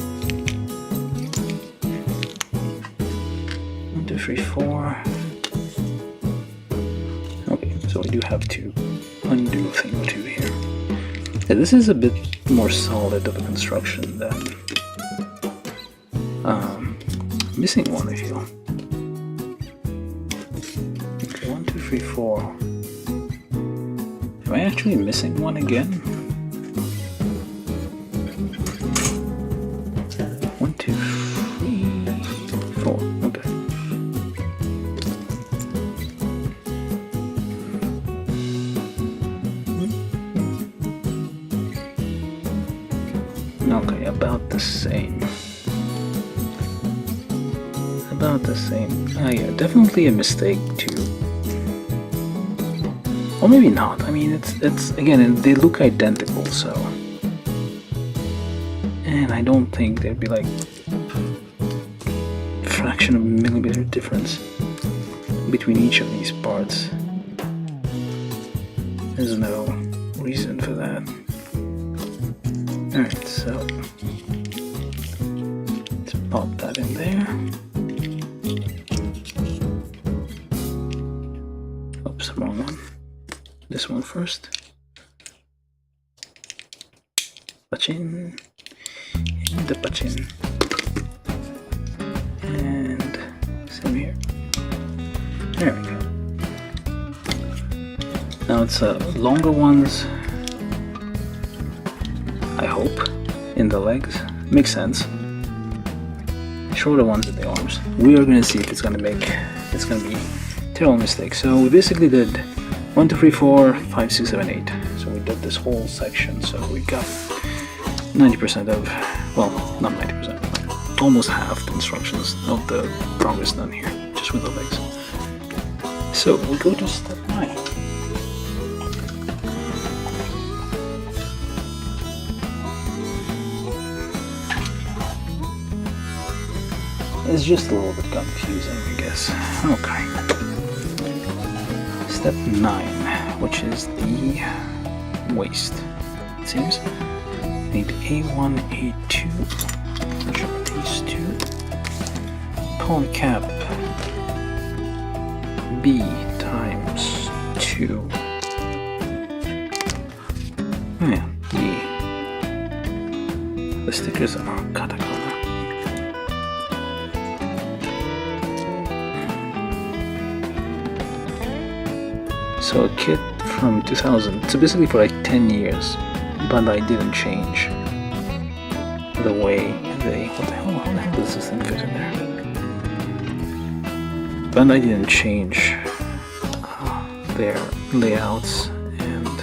Speaker 1: 1, 2, 3, 4. Okay, so we do have to undo a thing or two here. Yeah, this is a bit more solid of a construction than missing one, I feel. Okay, 1, 2, 3, 4. Am I actually missing one again? 1, 2, 3, 4. Okay. Okay, about the same. About the same. Ah, yeah, definitely a mistake too. Or maybe not. I mean, it's again, they look identical, so. And I don't think there'd be like a fraction of a millimeter difference between each of these parts. There's no reason for that. Alright, so let's pop that in there. Oops, wrong one. This one first. Pachin. And the pachin. And same here. There we go. Now it's longer ones, I hope, in the legs. Makes sense. Shorter ones in the arms. We are gonna see if it's gonna be a terrible mistake. So we basically did 1, 2, 3, 4, 5, 6, 7, 8. So we did this whole section. So we got 90% of, well, not 90%, almost half the instructions of the progress done here, just with the legs. So we go to step 9. It's just a little bit confusing, I guess. Okay. Step 9, which is the waist. It seems. Need A1, A2, which are these two. Polycap B times 2. Oh yeah, the stickers are katakana. So a kit from 2000. So basically for like 10 years, Bandai didn't change the way they... What the hell? How the hell does this thing fit in there? Bandai didn't change their layouts and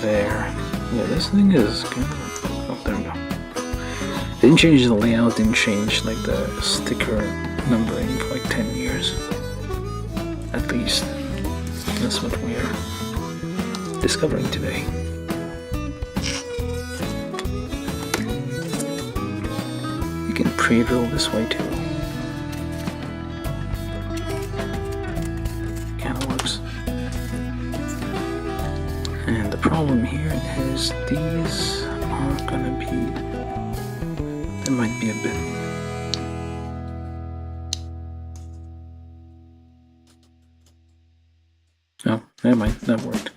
Speaker 1: their... Yeah, this thing is good. Oh, there we go. They didn't change the layout, didn't change like the sticker numbering for like 10 years. At least. That's what we are discovering today. You can pre-drill this way too. Kinda works. And the problem here is these are gonna be... There might be a bit... Oh, never mind, that worked.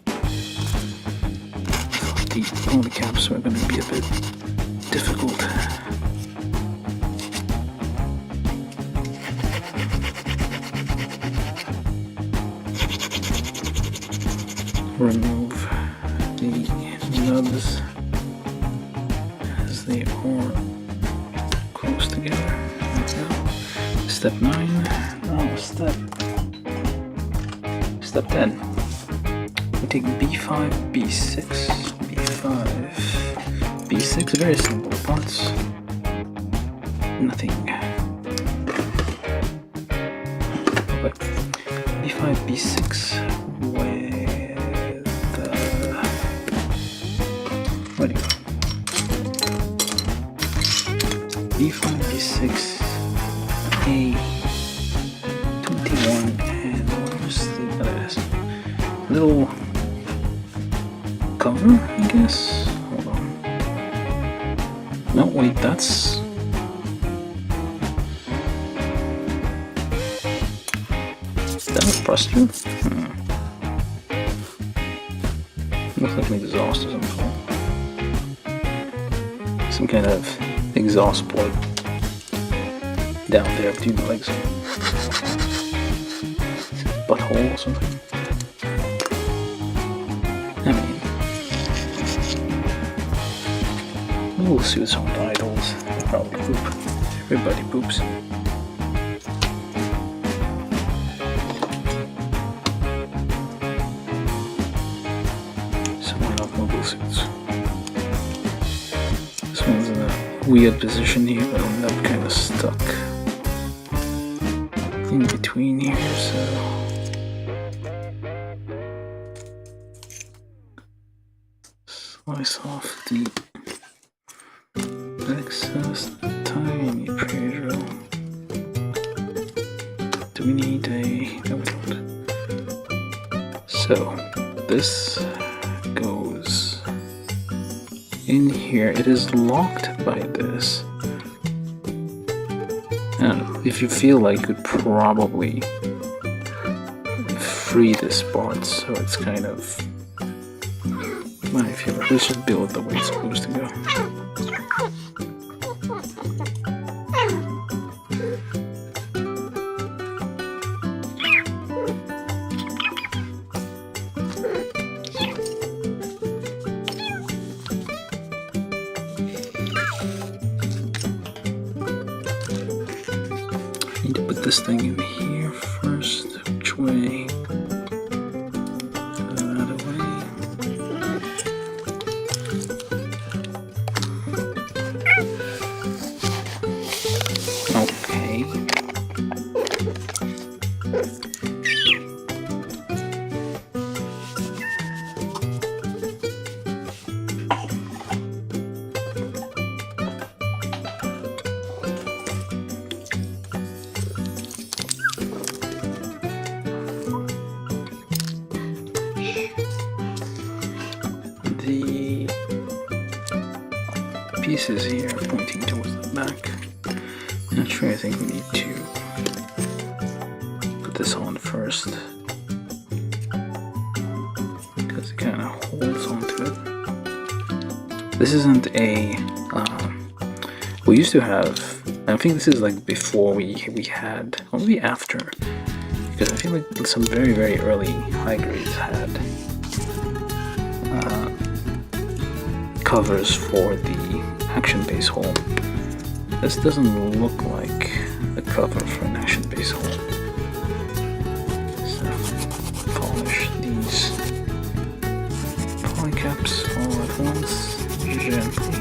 Speaker 1: The polycaps are going to be a bit difficult. Remove the nubs as they are close together. Like that. Step 9. Now Step 10. We take B5, B6, B5, B6, very simple parts. Nothing. Okay. B5, B6 with where do you go? B5, B6, A21, and where's the other S? Little cover, I guess. Hold on. No, wait, that's... Is that a thruster? Looks like an exhaust or something. Some kind of exhaust plug down there between the legs. Butthole or something. I mean, we'll suits on idols. They probably poop. Everybody poops. So why not mobile suits? weird position here, but I'm not kind of stuck in between here, so slice off the excess tiny pre-drill. Do we need a... no, we don't. So this goes in here. It is locked by this. And if you feel like you could probably free this part so it's kind of... I feel like this should build the way it's supposed to go. Need to put this thing in here first. Which way? That way. Okay. The pieces here are pointing towards the back. Actually, I think we need to put this on first because it kind of holds onto it. This isn't a... we used to have... I think this is like before we had... or maybe after. Because I feel like some very, very early high grades had covers for the action base hull. This doesn't look like a cover for an action base hull. So polish these polycaps all at once, gently.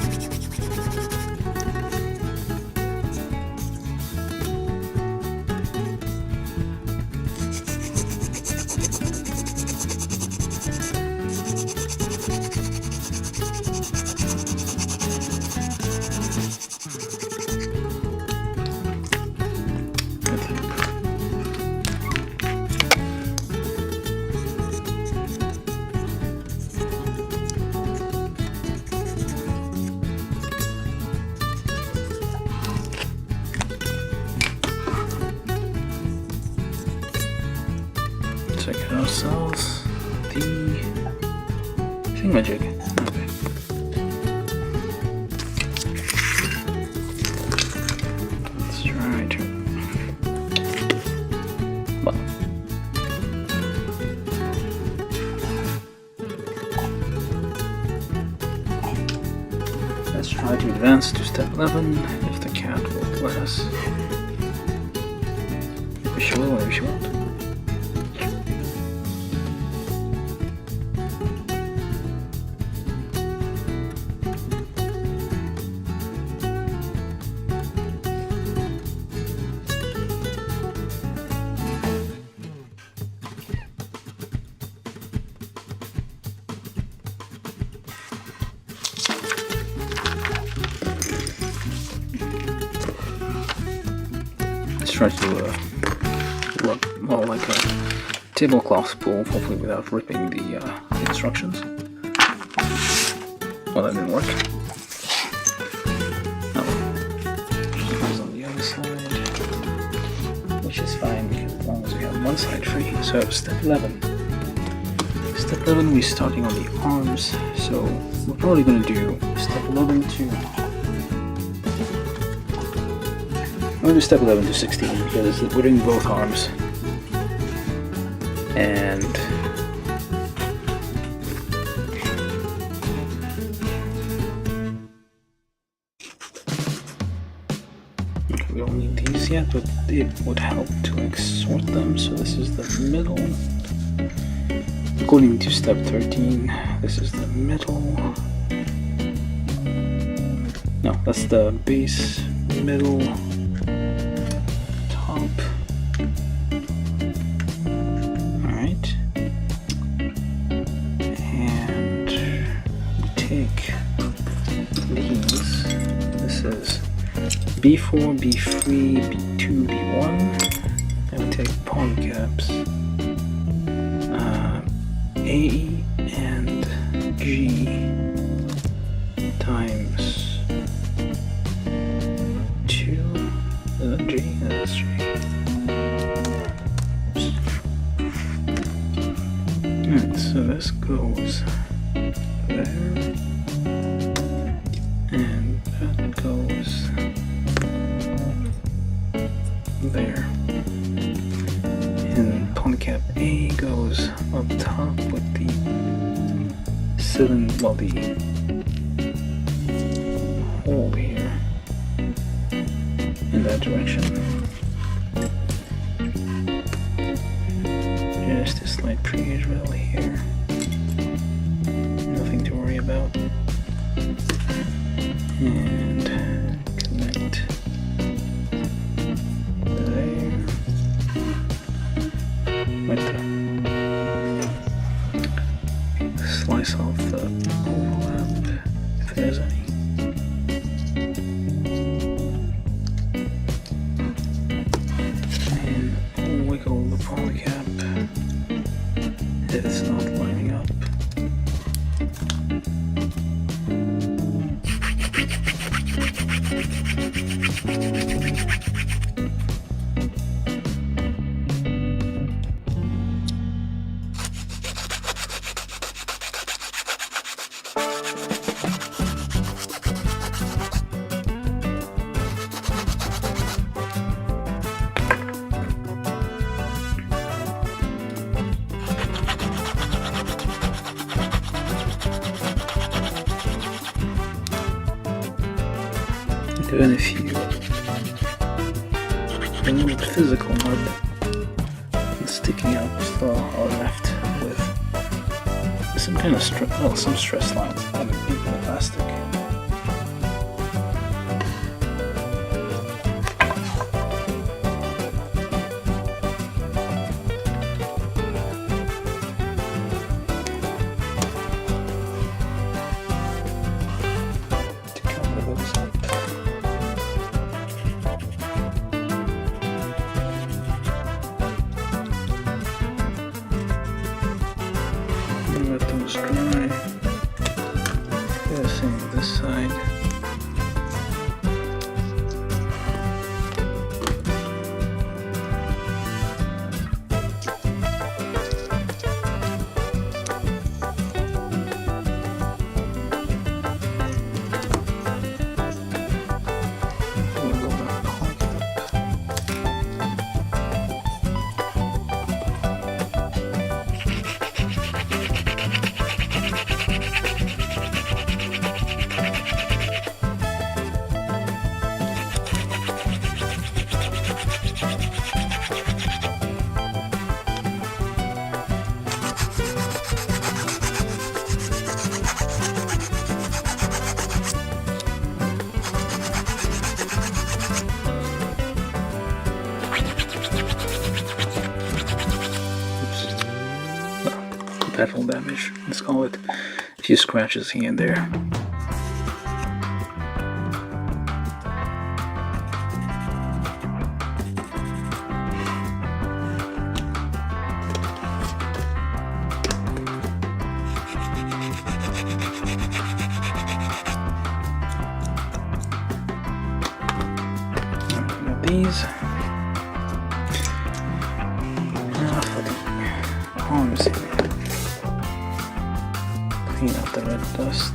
Speaker 1: Check ourselves the thingamajig. Okay. Let's try to... well. Let's try to advance to step 11 if the cat will let us. Maybe she will, maybe she won't. Try to do a more like a tablecloth spool, hopefully without ripping the instructions. Well, that didn't work. Oh, it's on the other side, which is fine because as long as we have one side free. So step 11. Step 11, we're starting on the arms. So we're probably going to do step 11 to... I'm going to do step 11 to 16 because we're doing both arms. And we don't need these yet, but it would help to like sort them. So this is the middle. According to step 13, this is the middle. No, that's the base, middle, top. Alright. And we take these. This is B4, B3, B2, B1. And we take polycaps. A and G times 2. G, that's G. Alright, so this goes there, and that goes there. And polycap A goes up top with the cylinder, well, the hole here in that direction. Just a slight pre-gauge rail here. Nothing to worry about. And connect there with the slice off the overlap if there's any. And wiggle the polycap if it's not lining up. Even if you remove the physical nub and sticking out still are left with some kind of some stress lines on the plastic. Let those dry. Yeah, same with this side. Petrol damage, let's call it. A few scratches here and there. Got these. Now for the arms here. Clean out the red dust.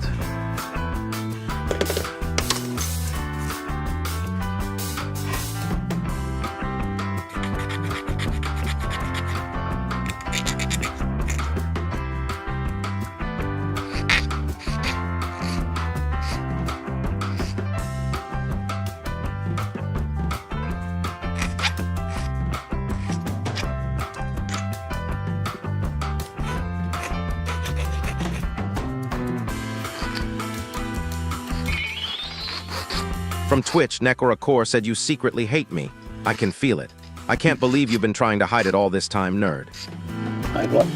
Speaker 2: From Twitch, Nekora said you secretly hate me. I can feel it. I can't believe you've been trying to hide it all this time, nerd.
Speaker 1: Hide what?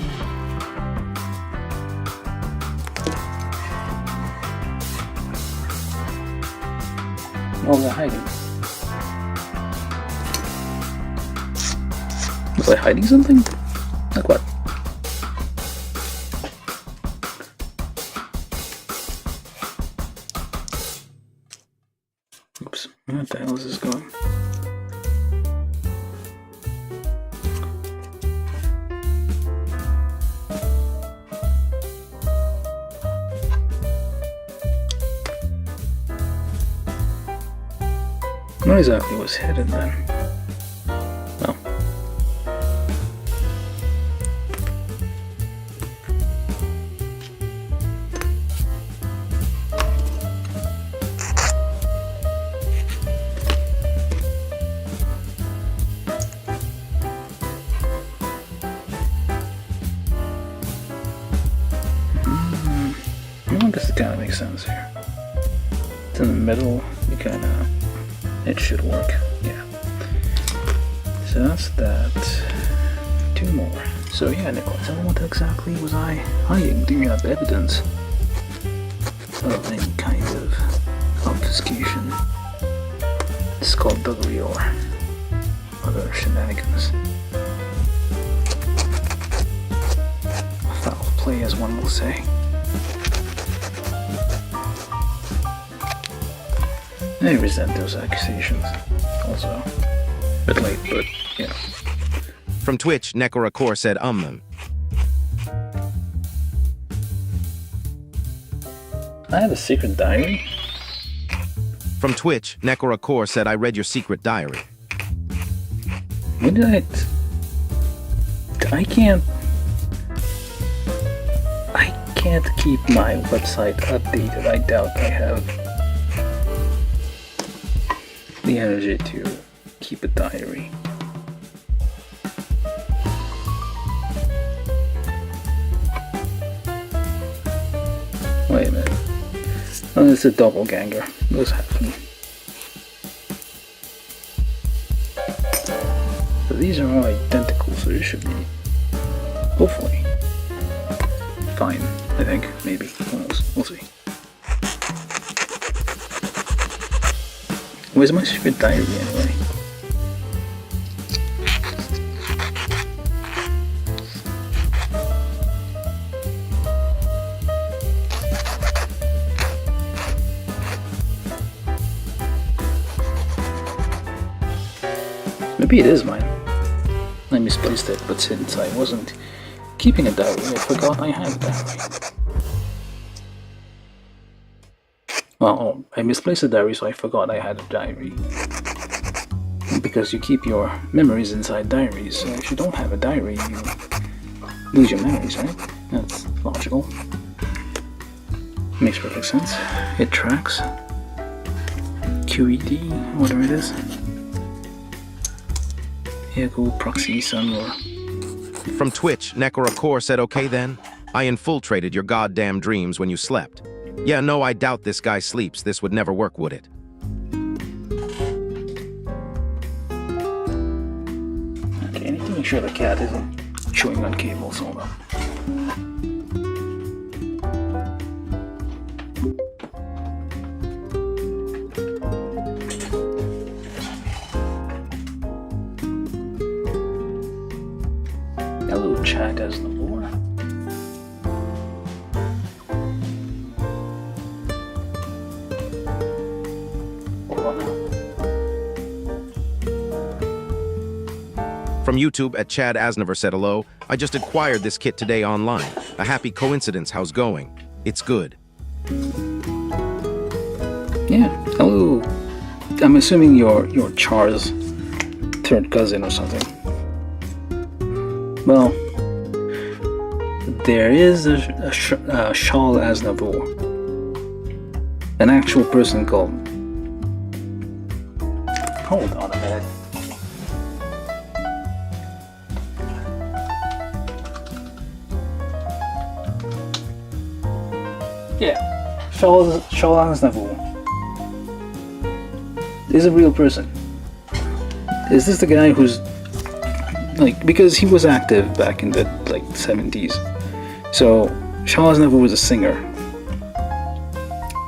Speaker 1: What was I hiding? Was I hiding something? Like what? Oops, where the hell is this going? What exactly was hidden then? Oh. I guess it kind of makes sense here. It's in the middle, you kind of... It should work, yeah. So that's that. 2 more. So yeah, Nicole, tell me what exactly was I hiding? Do you have evidence of any kind of obfuscation, skullduggery, or other shenanigans? Foul play, as one will say. I resent those accusations. Also, a bit late, but yeah.
Speaker 2: From Twitch, Nekora said
Speaker 1: I have a secret diary?
Speaker 2: From Twitch, Nekora said I read your secret diary.
Speaker 1: When did I can't keep my website updated. I doubt I have the energy to keep a diary. Wait a minute. Oh, it's a doppelganger. What's happening? So these are all identical, so it should be hopefully fine, I think. Maybe. Who knows? We'll see. Where's my secret diary anyway? Maybe it is mine. I misplaced it, but since I wasn't keeping a diary, I forgot I had a diary. Well, I misplaced the diary, so I forgot I had a diary. Because you keep your memories inside diaries, so if you don't have a diary, you lose your memories, right? That's logical. Makes perfect sense. It tracks. QED, whatever it is. Vehicle, proxy, sun, or...
Speaker 2: From Twitch, Nekora said, okay then, I infiltrated your goddamn dreams when you slept. Yeah, no, I doubt this guy sleeps. This would never work, would it?
Speaker 1: Okay, I need to make sure the cat isn't chewing on cables. Hold on. Hello, chat as the lore.
Speaker 2: From YouTube at Chad Asnever said hello, I just acquired this kit today online. A happy coincidence, how's going? It's good.
Speaker 1: Yeah, hello. I'm assuming you're Char's third cousin or something. Well, there is a Shal Aznavour, an actual person called... Hold on a minute. Yeah, Shal Aznavour. is a real person? Is this the guy who's like, because he was active back in the like 70s, so Char Aznavour was a singer,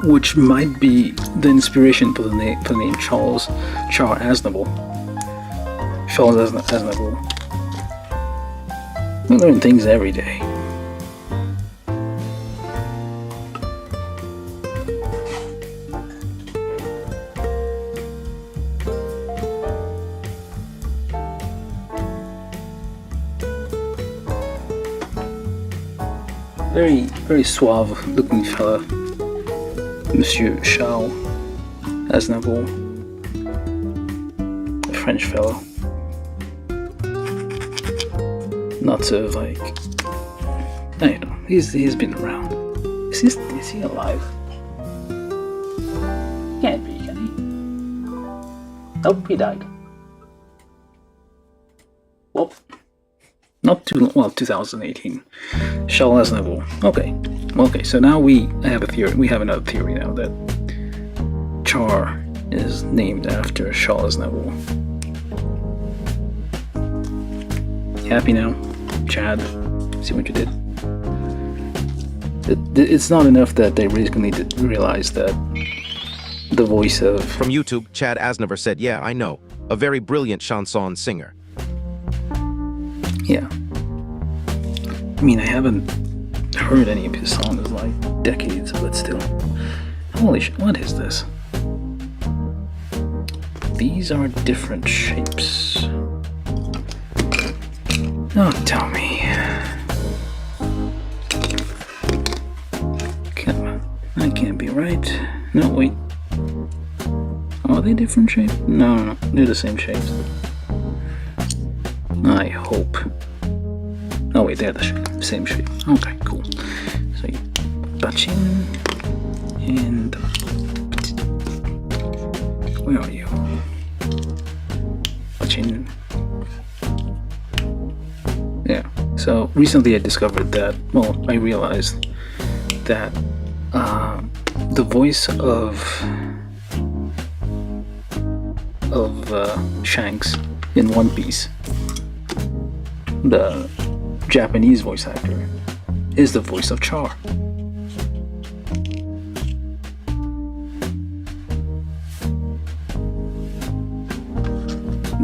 Speaker 1: which might be the inspiration for the name Char Aznavour. Charles Aznavour. We learn things every day. Very, very suave looking fella, Monsieur Charles Aznavour, a French fellow. Not so like, I don't know, he's been around. Is he alive? Can't be, can he? Nope, he died. Well, not too long, well, 2018. Charles Aznavour. Okay, so now we have a theory. We have another theory now that Char is named after Charles Aznavour. Happy now, Chad? See what you did? It's not enough that they recently realized that the voice of...
Speaker 2: From YouTube, Chad Aznavour said, yeah, I know. A very brilliant chanson singer.
Speaker 1: Yeah. I mean, I haven't heard any of his songs in like decades, but still. Holy shit, what is this? These are different shapes. Oh, tell me. Come on. That can't be right. No, wait. Are they different shapes? No, they're the same shapes. I hope. Oh wait, they're the same shape. Okay, cool. So you bachin and where are you? Bachin. Yeah. So recently I discovered that. Well, I realized that the voice of Shanks in One Piece, the Japanese voice actor, is the voice of Char.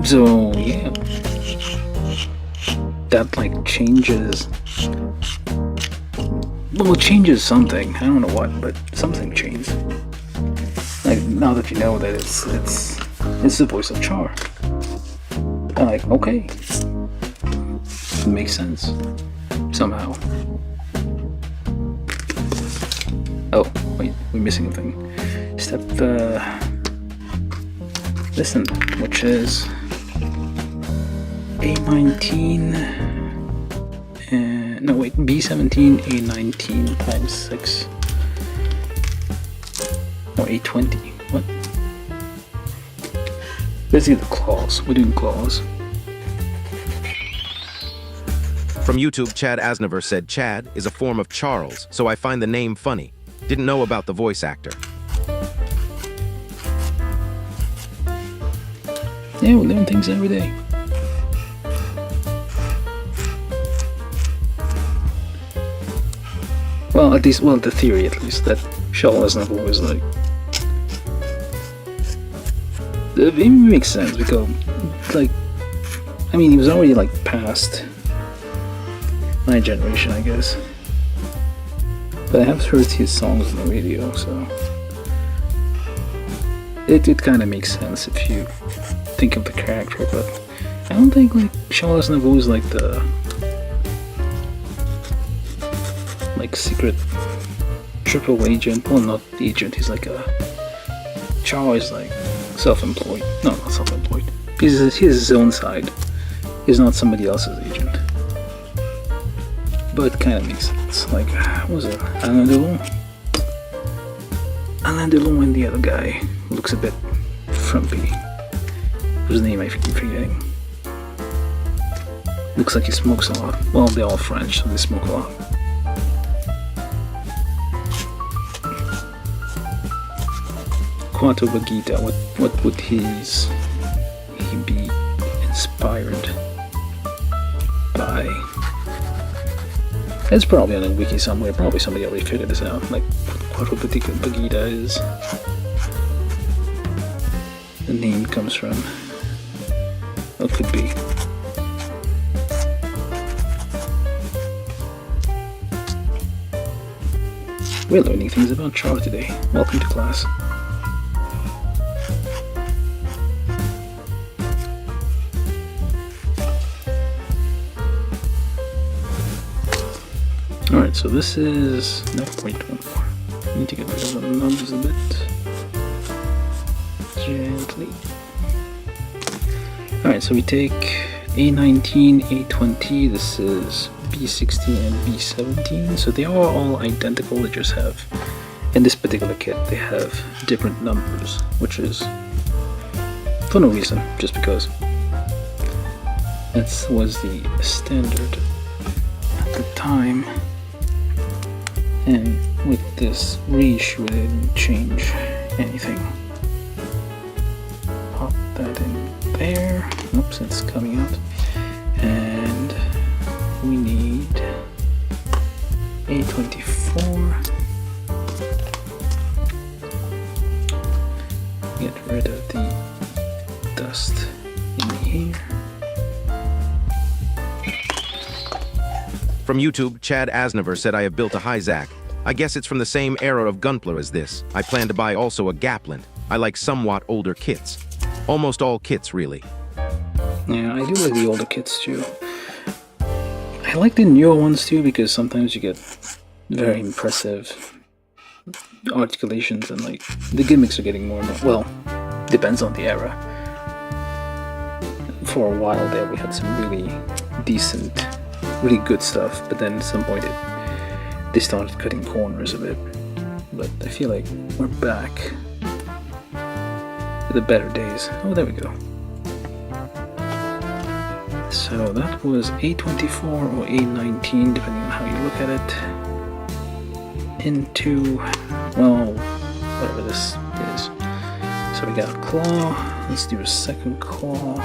Speaker 1: So yeah, that like changes. Well, it changes something. I don't know what, but something changed. Like now that you know that it's the voice of Char. I'm like, okay. It makes sense. Somehow. Oh, wait, we're missing a thing. Step, listen, which is A19, no wait, B17, A19 times 6, or A20, what? Let's do the claws, we're doing claws.
Speaker 2: From YouTube, Chad Aznavour said Chad is a form of Charles, so I find the name funny. Didn't know about the voice actor.
Speaker 1: Yeah, we learn things every day. Well, at least, well, the theory at least, that Charles Aznavour was like... It makes sense, because, like, I mean, he was already, like, past my generation, I guess. But I have heard his songs on the radio, so... It kind of makes sense if you think of the character, but I don't think, like, Charles Aznavour is, like, the... like, secret triple agent. Well, not agent, he's like a... Char is, like, self-employed. No, not self-employed. He's his own side. He's not somebody else's agent. But it kind of makes sense. Like, what was it? Alain Delon? Alain Delon and the other guy who looks a bit frumpy. Whose name I keep forgetting. Looks like he smokes a lot. Well, they're all French, so they smoke a lot. Quato Vegeta, what would he be inspired by? It's probably on a wiki somewhere. Probably somebody already figured this out. Like what Quato Vegeta is. The name comes from. What could be? We're learning things about Char today. Welcome to class. Alright, so this is... No, wait, one more. I need to get rid of the numbers a bit. Gently. Alright, so we take A19, A20, this is B16 and B17, so they are all identical, they just have, in this particular kit, they have different numbers, which is for no reason, just because. That was the standard at the time, and with this reissue, they didn't change anything. Pop that in there. Oops, it's coming out. And we need A24. Get rid of the dust in here.
Speaker 2: From YouTube, Chad Asnever said I have built a Hyzak. I guess it's from the same era of Gunpla as this. I plan to buy also a Gaplin. I like somewhat older kits. Almost all kits, really.
Speaker 1: Yeah, I do like the older kits too. I like the newer ones too because sometimes you get very impressive articulations and like the gimmicks are getting more and more. Well, depends on the era. For a while there we had some really decent, really good stuff, but then at some point they started cutting corners a bit. But I feel like we're back to the better days. Oh, there we go. So that was A24 or A19, depending on how you look at it, into, well, whatever this is. So we got a claw, let's do a second claw.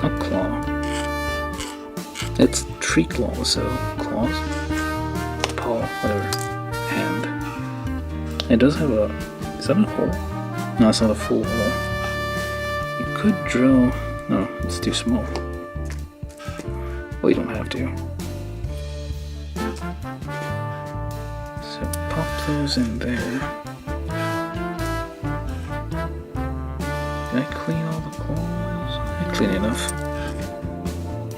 Speaker 1: A claw. It's tree claws, so claws, paw, whatever, hand. It does have a, is that a hole? No, it's not a full hole. Could drill. No, it's too small. Well, you don't have to. So pop those in there. Did I clean all the claws? I clean enough.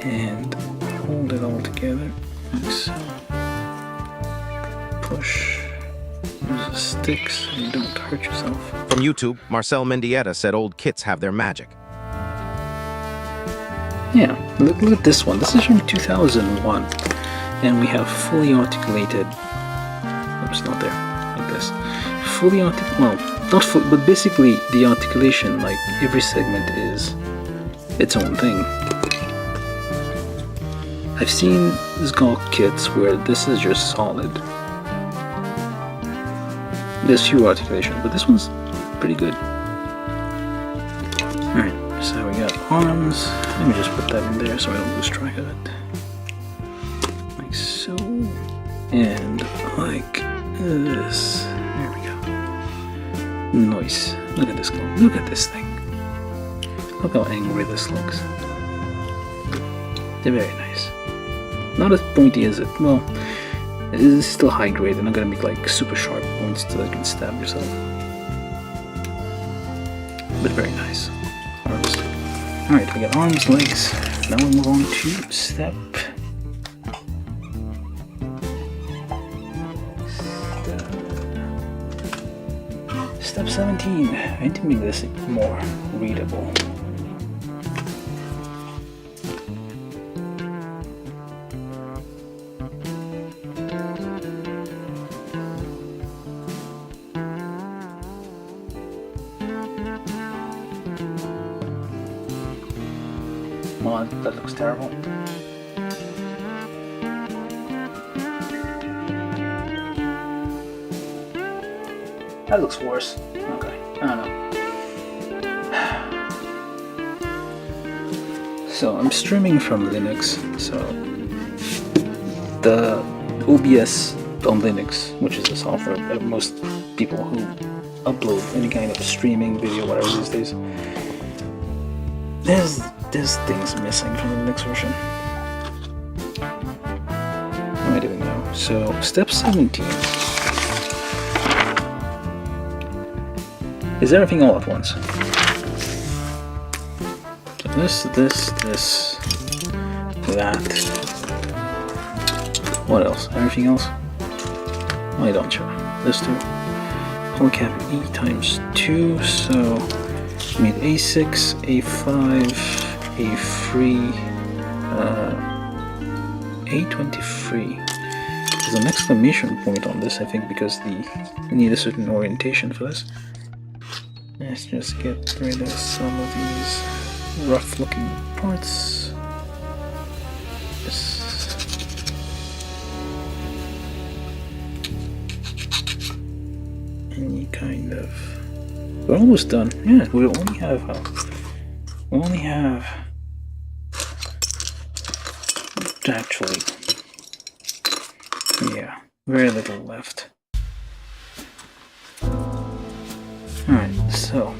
Speaker 1: And hold it all together. Like so. Push. Use the sticks so you don't hurt yourself.
Speaker 2: From YouTube, Marcel Mendieta said old kits have their magic.
Speaker 1: Yeah, look at this one. This is from 2001, and we have fully articulated. Oops, not there. Like this. Fully articulated. Well, not full, but basically the articulation, like every segment is its own thing. I've seen Zgok kits where this is just solid. There's few articulation, but this one's pretty good. Alright, so we got arms. Let me just put that in there so I don't lose track of it. Like so. And like this. There we go. Nice. Look at this clone. Look at this thing. Look how angry this looks. They're very nice. Not as pointy as it. Well, it is still high grade. They're not gonna make like super sharp points so that you can stab yourself. But very nice. Arms. Alright, we got arms, legs. Now we move on to Step 17. I need to make this more readable. That looks terrible. That looks worse. Okay, I don't know. So I'm streaming from Linux, so the OBS on Linux, which is a software that most people who upload any kind of streaming video, whatever these days, there's things missing from the Linux version. What am I doing now? So step 17 is everything all at once. So this, that. What else? Everything else? I don't know. This too. Polycap E times 2, so we need A6, A5, A3, A23. There's an exclamation point on this, I think, because we need a certain orientation for this. Let's just get rid of some of these rough looking parts. Any kind of... We're almost done. Yeah, we only have actually, yeah, very little left. Alright, so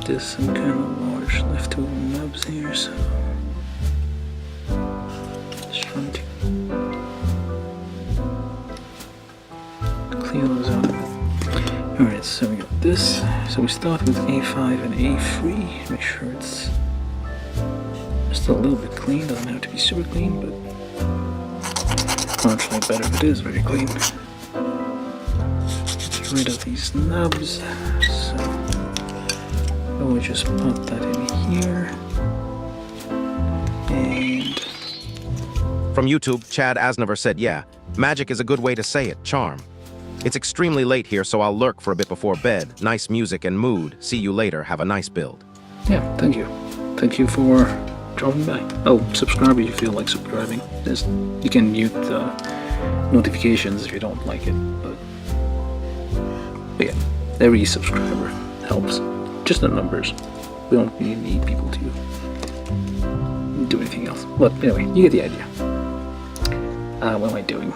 Speaker 1: there's some kind of large leftover nubs here, so just trying to clear those out. Alright, so we got this. So we start with A5 and A3. Make sure it's still a little bit clean. Doesn't have to be super clean, but actually better if it is very clean. Get rid of these nubs. So we'll just put that in here. And
Speaker 2: From YouTube, Chad Asnover said, yeah, magic is a good way to say it, charm. It's extremely late here, so I'll lurk for a bit before bed. Nice music and mood. See you later. Have a nice build.
Speaker 1: yeah, thank you. Thank you for dropping by. Oh, subscribe if you feel like subscribing. You can mute the notifications if you don't like it, but yeah, every subscriber helps. Just the numbers. We don't really need people to do anything else. But anyway, you get the idea. What am I doing?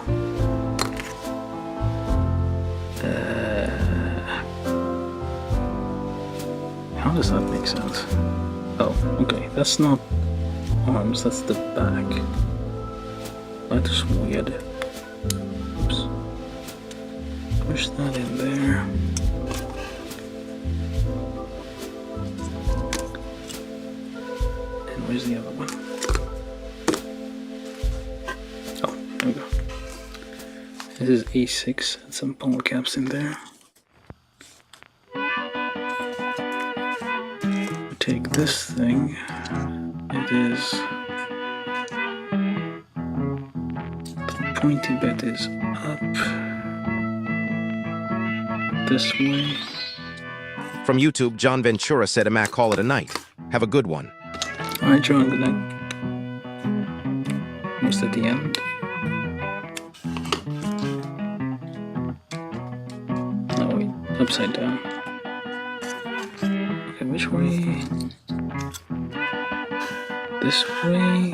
Speaker 1: How does that make sense? Oh, okay, that's not arms, that's the back. That's weird. Oops. Push that in there. And where's the other one? Oh, there we go. This is A6 and some poly caps in there. Take this thing, it is, the pointy bit is up this way.
Speaker 2: From YouTube, John Ventura said, Mac, call it a night. Have a good one.
Speaker 1: Alright, John, good night. Almost at the end. Oh wait, upside down. Okay, which way? This way?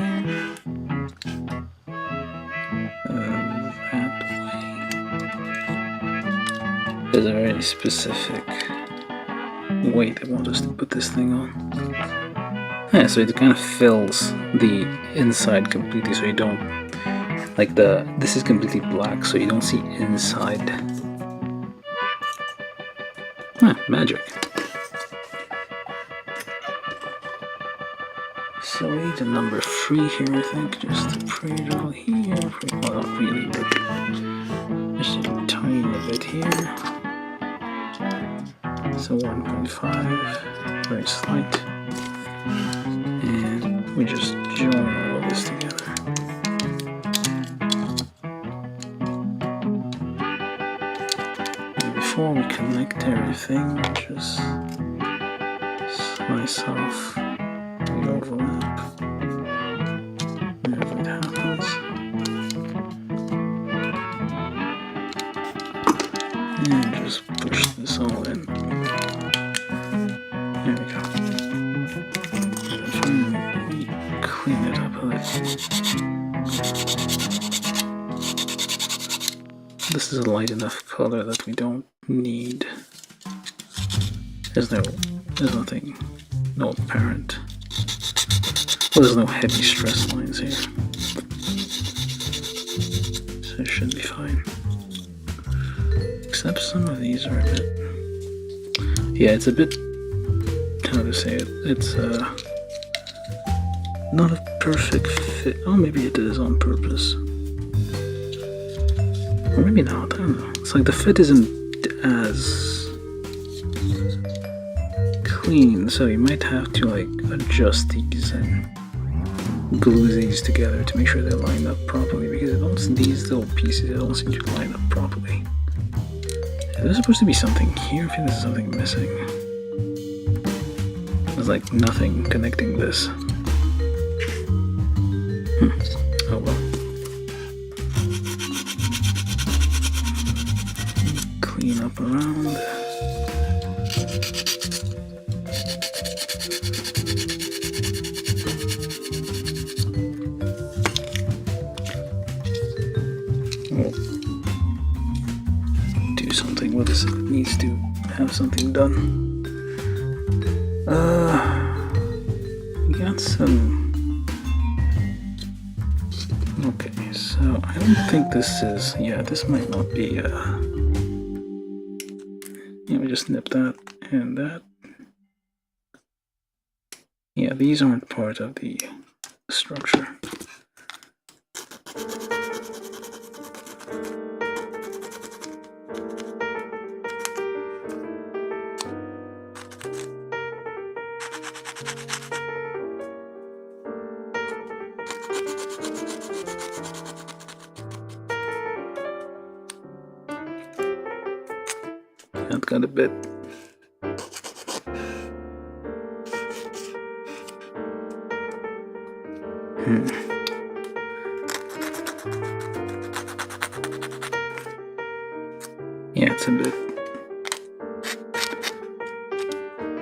Speaker 1: That way? There's a very specific way they want us to put this thing on. Yeah, so it kind of fills the inside completely, so you don't, like this is completely black, so you don't see inside. Magic. So we need a number 3 here, I think, just to put it all here. Well, not really, but just a tiny bit here. So 1.5, very slight. And we just join all of this together. And before we connect everything, just myself the overlap whenever it happens. And just push this all in. There we go. If we clean it up a little. This is a light enough color that we don't need. There's nothing, no apparent. Well, there's no heavy stress lines here. So it should be fine. Except some of these are a bit... Yeah, it's a bit... How to say it? It's not a perfect fit. Oh, maybe it is on purpose. Or maybe not, I don't know. It's like the fit isn't as clean, so you might have to like adjust these and glue these together to make sure they line up properly, because these little pieces don't seem to line up properly. There's supposed to be something here. I think there's something missing. There's like nothing connecting this. Oh well. Clean up around. We'll do something with this. It needs to have something done. We got some. Okay, so I don't think this is. Yeah, this might not be. Yeah, we just snip that and that. Yeah, these aren't part of the structure. That got a bit. Yeah, it's a bit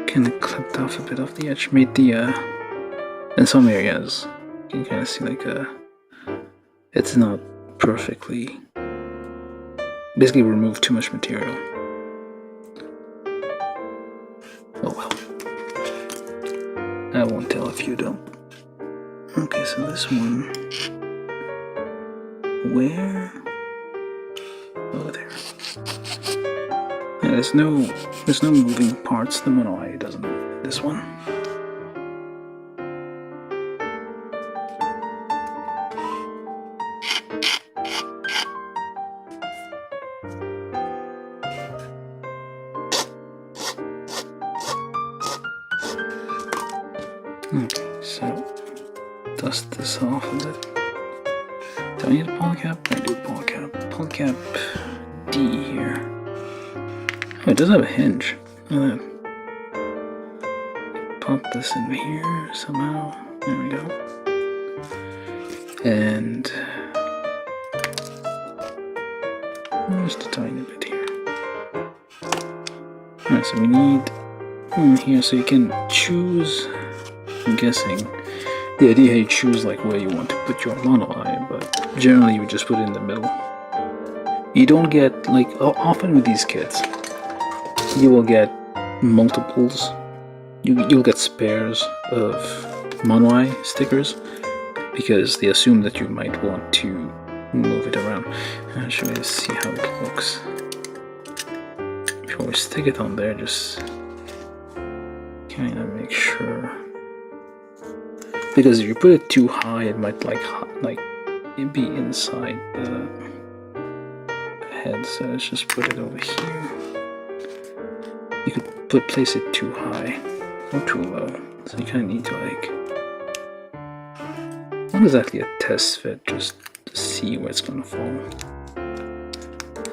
Speaker 1: kind of clipped off a bit of the edge. Made the in some areas you can kind of see like it's not perfectly. Basically, removed too much material. Oh well. I won't tell if you don't. Okay, so this one. Where? Over there. Yeah, there's no moving parts. The mono doesn't move. This one. Okay, so dust this off a bit. Do I need a polycap? I do polycap. Polycap D here. Oh, it does have a hinge. Look at that. Pop this in here somehow. There we go. And just a tiny bit here. Alright, so we need here, so you can choose. I'm guessing the idea you choose like where you want to put your mono eye, but generally you just put it in the middle. You don't get like often with these kits, you will get multiples. You'll get spares of mono eye stickers because they assume that you might want to move it around. Should we see how it looks before we stick it on there? Just kind of make sure. Because if you put it too high, it might like it'd be inside the head. So let's just put it over here. You could place it too high or too low. So you kind of need to like, not exactly a test fit, just to see where it's gonna fall.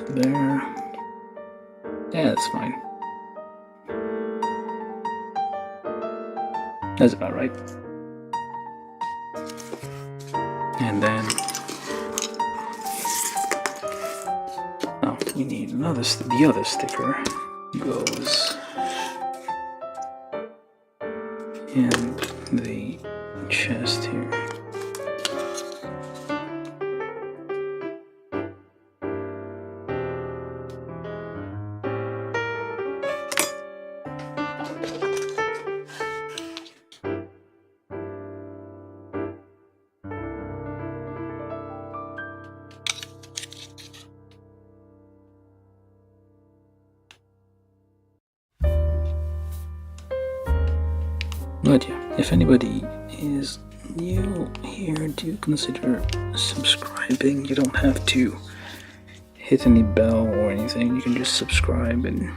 Speaker 1: There. Yeah, that's fine. That's about right. And then, oh, we need another. The other sticker goes in the chest here. But yeah, if anybody is new here, do consider subscribing. You don't have to hit any bell or anything. You can just subscribe and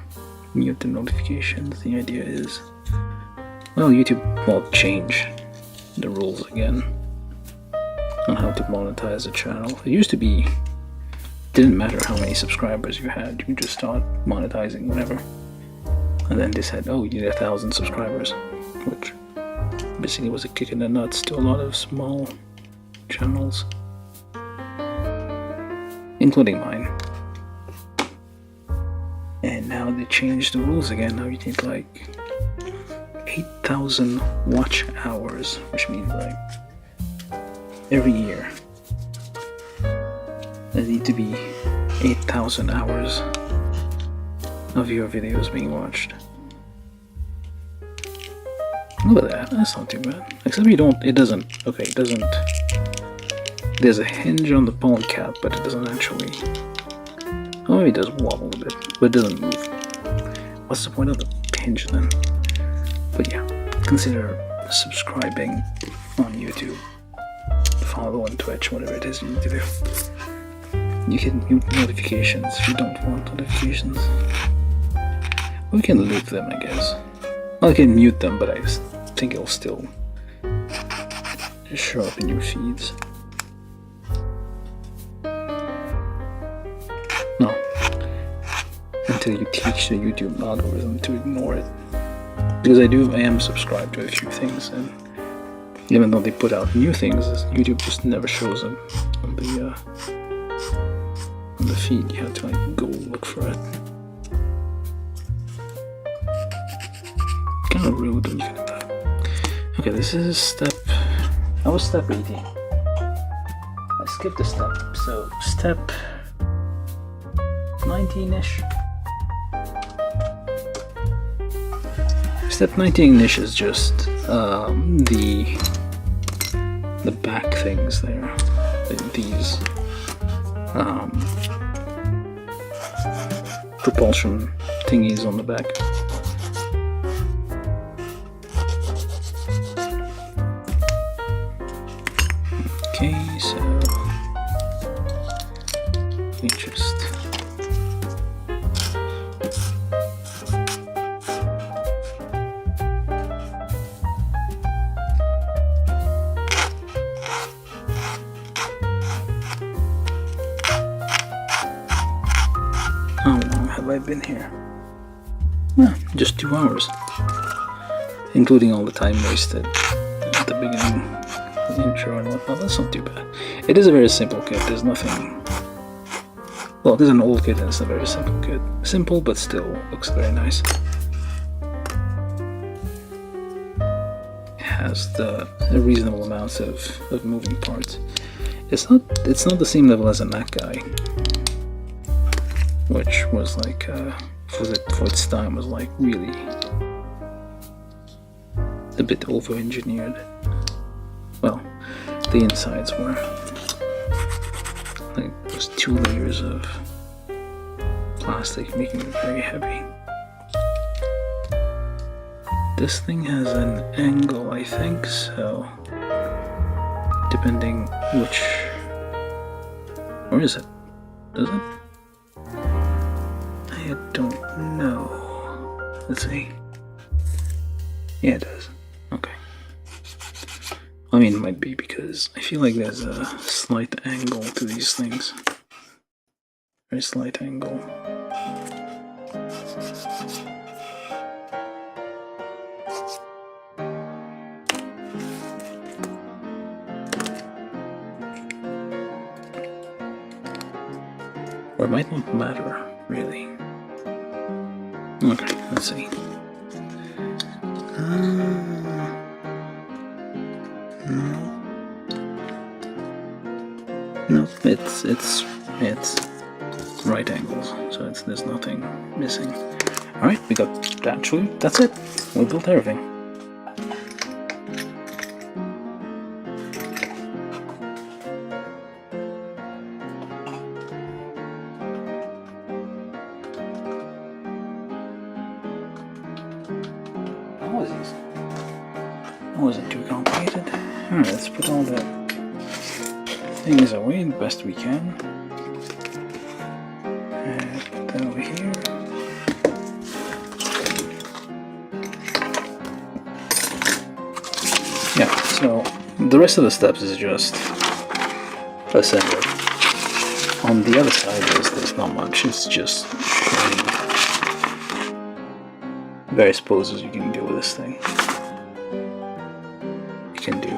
Speaker 1: mute the notifications. The idea is, well, YouTube will change the rules again on how to monetize a channel. It used to be, didn't matter how many subscribers you had, you could just start monetizing whenever. And then they said, oh, you need 1,000 subscribers, which basically was a kick in the nuts to a lot of small channels, including mine. And now they changed the rules again. Now you need like 8,000 watch hours, which means like every year there need to be 8,000 hours of your videos being watched. Look at that, that's not too bad. Except you don't, it doesn't, okay, it doesn't, there's a hinge on the poly cap, but it doesn't actually, oh, maybe it does wobble a bit, but it doesn't move. What's the point of the hinge then? But yeah, consider subscribing on YouTube, follow on Twitch, whatever it is you need to do. You can mute notifications if you don't want notifications. We can loop them, I guess. Well, I can mute them, but I just think it'll still show up in your feeds. No. Until you teach the YouTube algorithm to ignore it. Because I am subscribed to a few things, and even though they put out new things, YouTube just never shows them on the feed. You have to like go look for it. Kind of rude when you think about it. Okay, this is step. That was step 18. I skipped a step, so step 19-ish. Step 19-ish is just the back things there. These propulsion thingies on the back. Okay, so we just how long have I been here? Yeah, just 2 hours, including all the time wasted at the beginning. Intro and whatnot. That's not too bad. It is a very simple kit. There's nothing. Well, it is an old kit and it's a very simple kit. Simple, but still looks very nice. It has a reasonable amount of moving parts. It's not the same level as a Nakai, which was like for its time was like really a bit over-engineered. Well, the insides were like those 2 layers of plastic making it very heavy. This thing has an angle, I think, so depending which, or is it? Does it? I don't know. Let's see. Yeah, it does. Okay. I mean, it might be because I feel like there's a slight angle to these things. Very slight angle. Or it might not matter, really. Okay, let's see. No, it's right angles, so there's nothing missing. All right, we got that true. That's it. We built everything. How was easy? That wasn't too complicated. All right, let's put all the things away the best we can. And put that over here. Yeah, so the rest of the steps is just assembly. On the other side there's not much, it's just various poses you can do with this thing. You can do.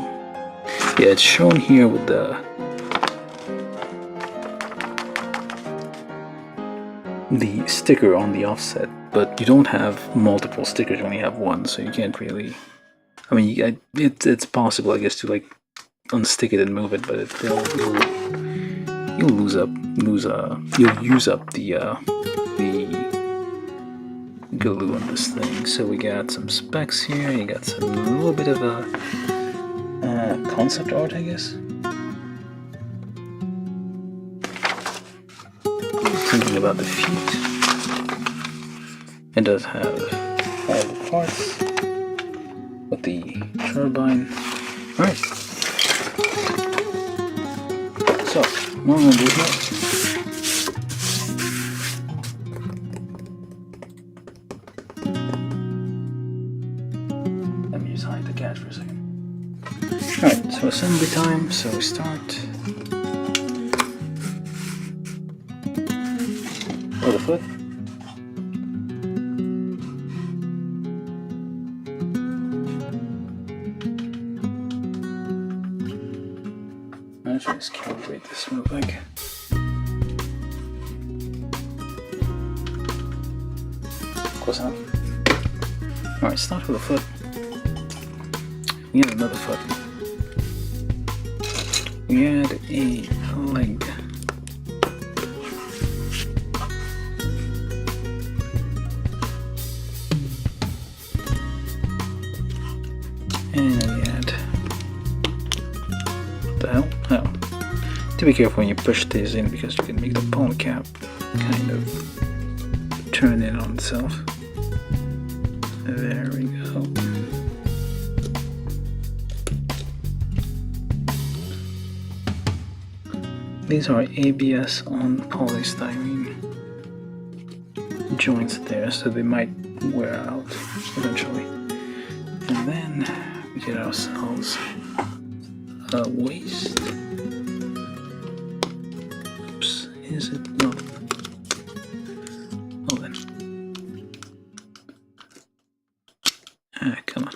Speaker 1: Yeah, it's shown here with the sticker on the offset, but you don't have multiple stickers, you only have one, so you can't really. I mean, it's possible, I guess, to like unstick it and move it, but you'll use up the glue on this thing. So we got some specs here. You got a little bit of a concept art, I guess. Something about the feet. It does have all the parts with the turbine. Alright. So, what I'm going to do here. Let me just hide the cat for a second. Alright, so assembly time. So we start with the foot. Let's just calibrate this real quick. Close enough. Alright, start with a foot. We add another foot. We add a leg. And we add. What the hell? Oh. To be careful when you push these in because you can make the palm cap kind of turn in on itself. There we go. These are ABS on polystyrene joints there, so they might wear out eventually. And then we get ourselves a waist. Oops, is it? No. Oh then. Ah, come on.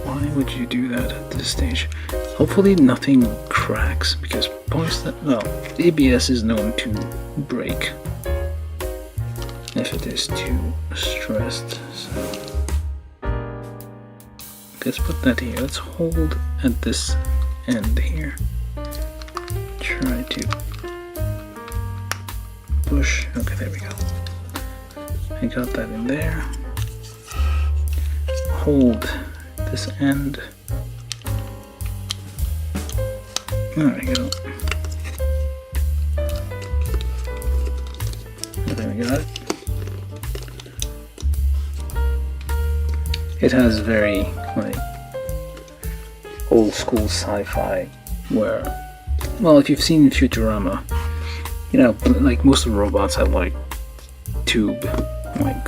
Speaker 1: Why would you do that at this stage? Hopefully nothing cracks, because ABS is known to break if it is too stressed. So let's put that here. Let's hold at this end here. Try to push. Okay, there we go. I got that in there. Hold this end. There we go. There we got it. It has very like old school sci-fi where, well, if you've seen Futurama, you know, like most of the robots have like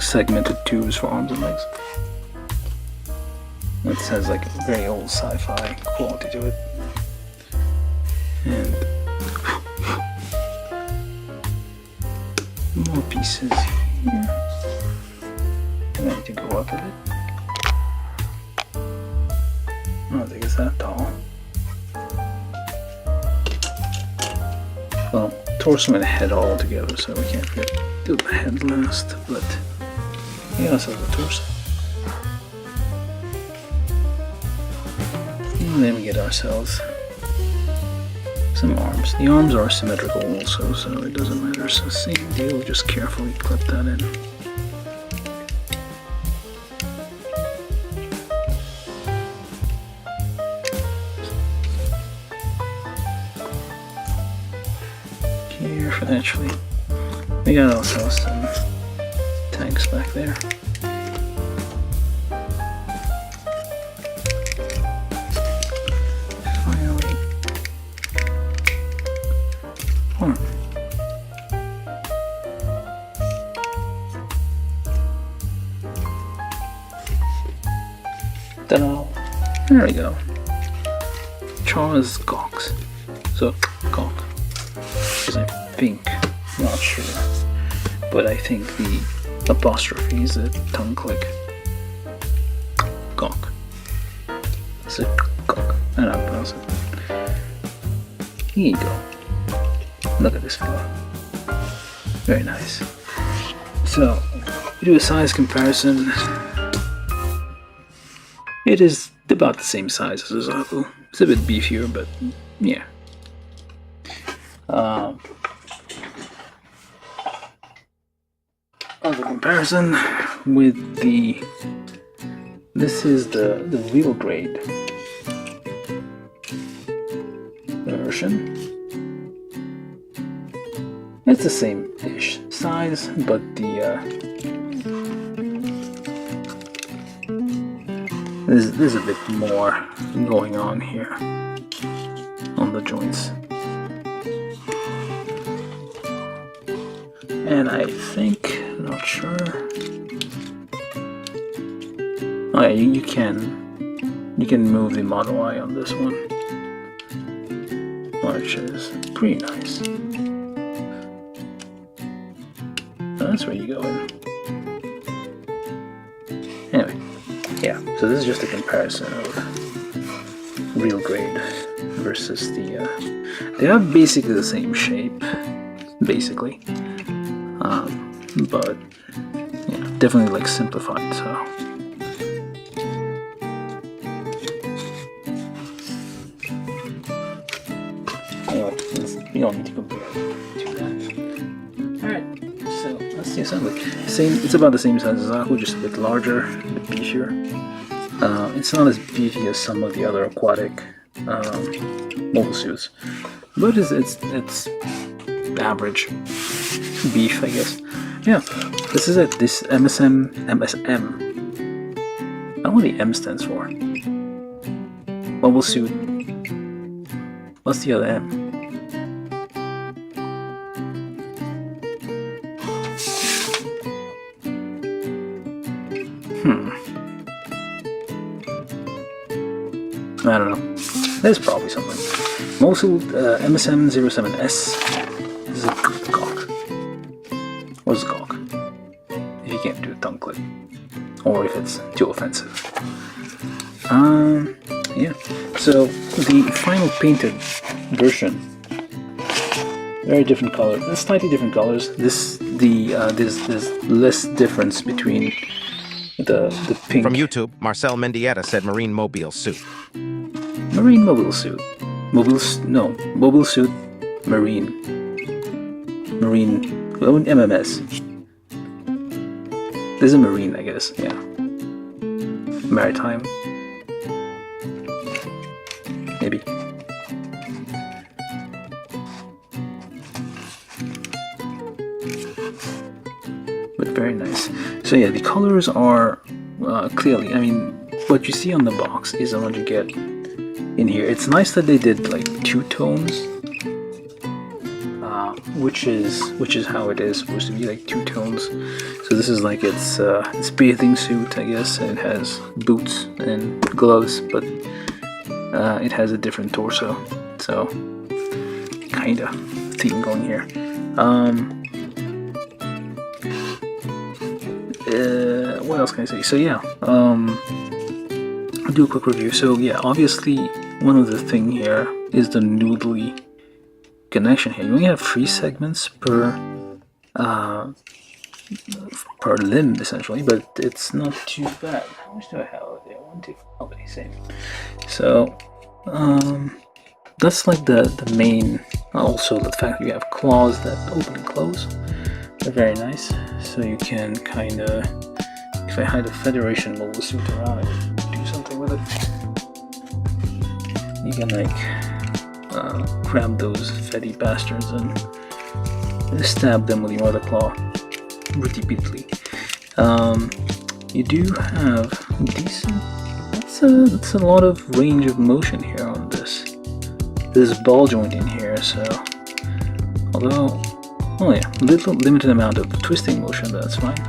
Speaker 1: segmented tubes for arms and legs. It has like a very old sci-fi quality to it. And More pieces here. I need to go up a bit. I don't think it's that tall. Well, torso and head all together, so we can't really do the head last, but yeah, let's have the torso. And then we get ourselves some arms. The arms are symmetrical also, so it doesn't matter. So same deal, just carefully clip that in. Here, actually, we got also some tanks back there. Ta-da! There we go. Char's Gawks. So, Gawk. Because I think, not sure, but I think the apostrophe is a tongue click. Gawk. It's a Gawk. I don't know how to pronounce it. Here you go. Look at this fella. Very nice. So, we do a size comparison. It is about the same size as a Zaku. It's a bit beefier, but yeah. Other comparison with the... This is the real grade version. It's the same-ish size, but there's a bit more going on here on the joints. And I think, not sure. Oh yeah, you can move the model eye on this one, which is pretty nice. That's where you go in. Anyway, yeah, so this is just a comparison of real grade versus the, they have basically the same shape, basically, but yeah, definitely like simplified, so. Anyway, we don't need to compare to that. Alright. So that's the assembly. It's about the same size as Zaku, just a bit larger, a bit beefier. It's not as beefy as some of the other aquatic mobile suits, but it's average beef, I guess. Yeah, this is it. This MSM. I don't know what the M stands for. Mobile suit. What's the other M? I don't know. There's probably something. Mostly MSM-07S. This is a Gawk. What's Gawk? If you can't do a tongue clip. Or if it's too offensive. Yeah. So, the final painted version. Very different color. Slightly different colors. There's less difference between the pink.
Speaker 2: From YouTube, Marcel Mendieta said marine mobile suit.
Speaker 1: Marine mobile suit. Mobile suit. Marine. MMS. This is a marine, I guess. Yeah. Maritime. Maybe. But very nice. So yeah, the colors are clearly, I mean, what you see on the box is what you get in here. It's nice that they did like two tones, which is how it is supposed to be, like two tones. So this is like its bathing suit, I guess, and it has boots and gloves, but it has a different torso. So kind of theme going here. what else can I say? So yeah, I'll do a quick review. So yeah, obviously one of the thing here is the noodly connection here. You only have 3 segments per limb essentially, but it's not too bad. How much do I have there? 1, 2, okay, same. So that's like the main. Also the fact that you have claws that open and close, they're very nice. So you can kind of, if I had a Federation mobile suit around, I would do something with it. You can like grab those Fetty bastards and stab them with your other claw repeatedly. You do have decent. That's a lot of range of motion here on this. There's ball joint in here, so although, oh yeah, limited amount of twisting motion, but that's fine.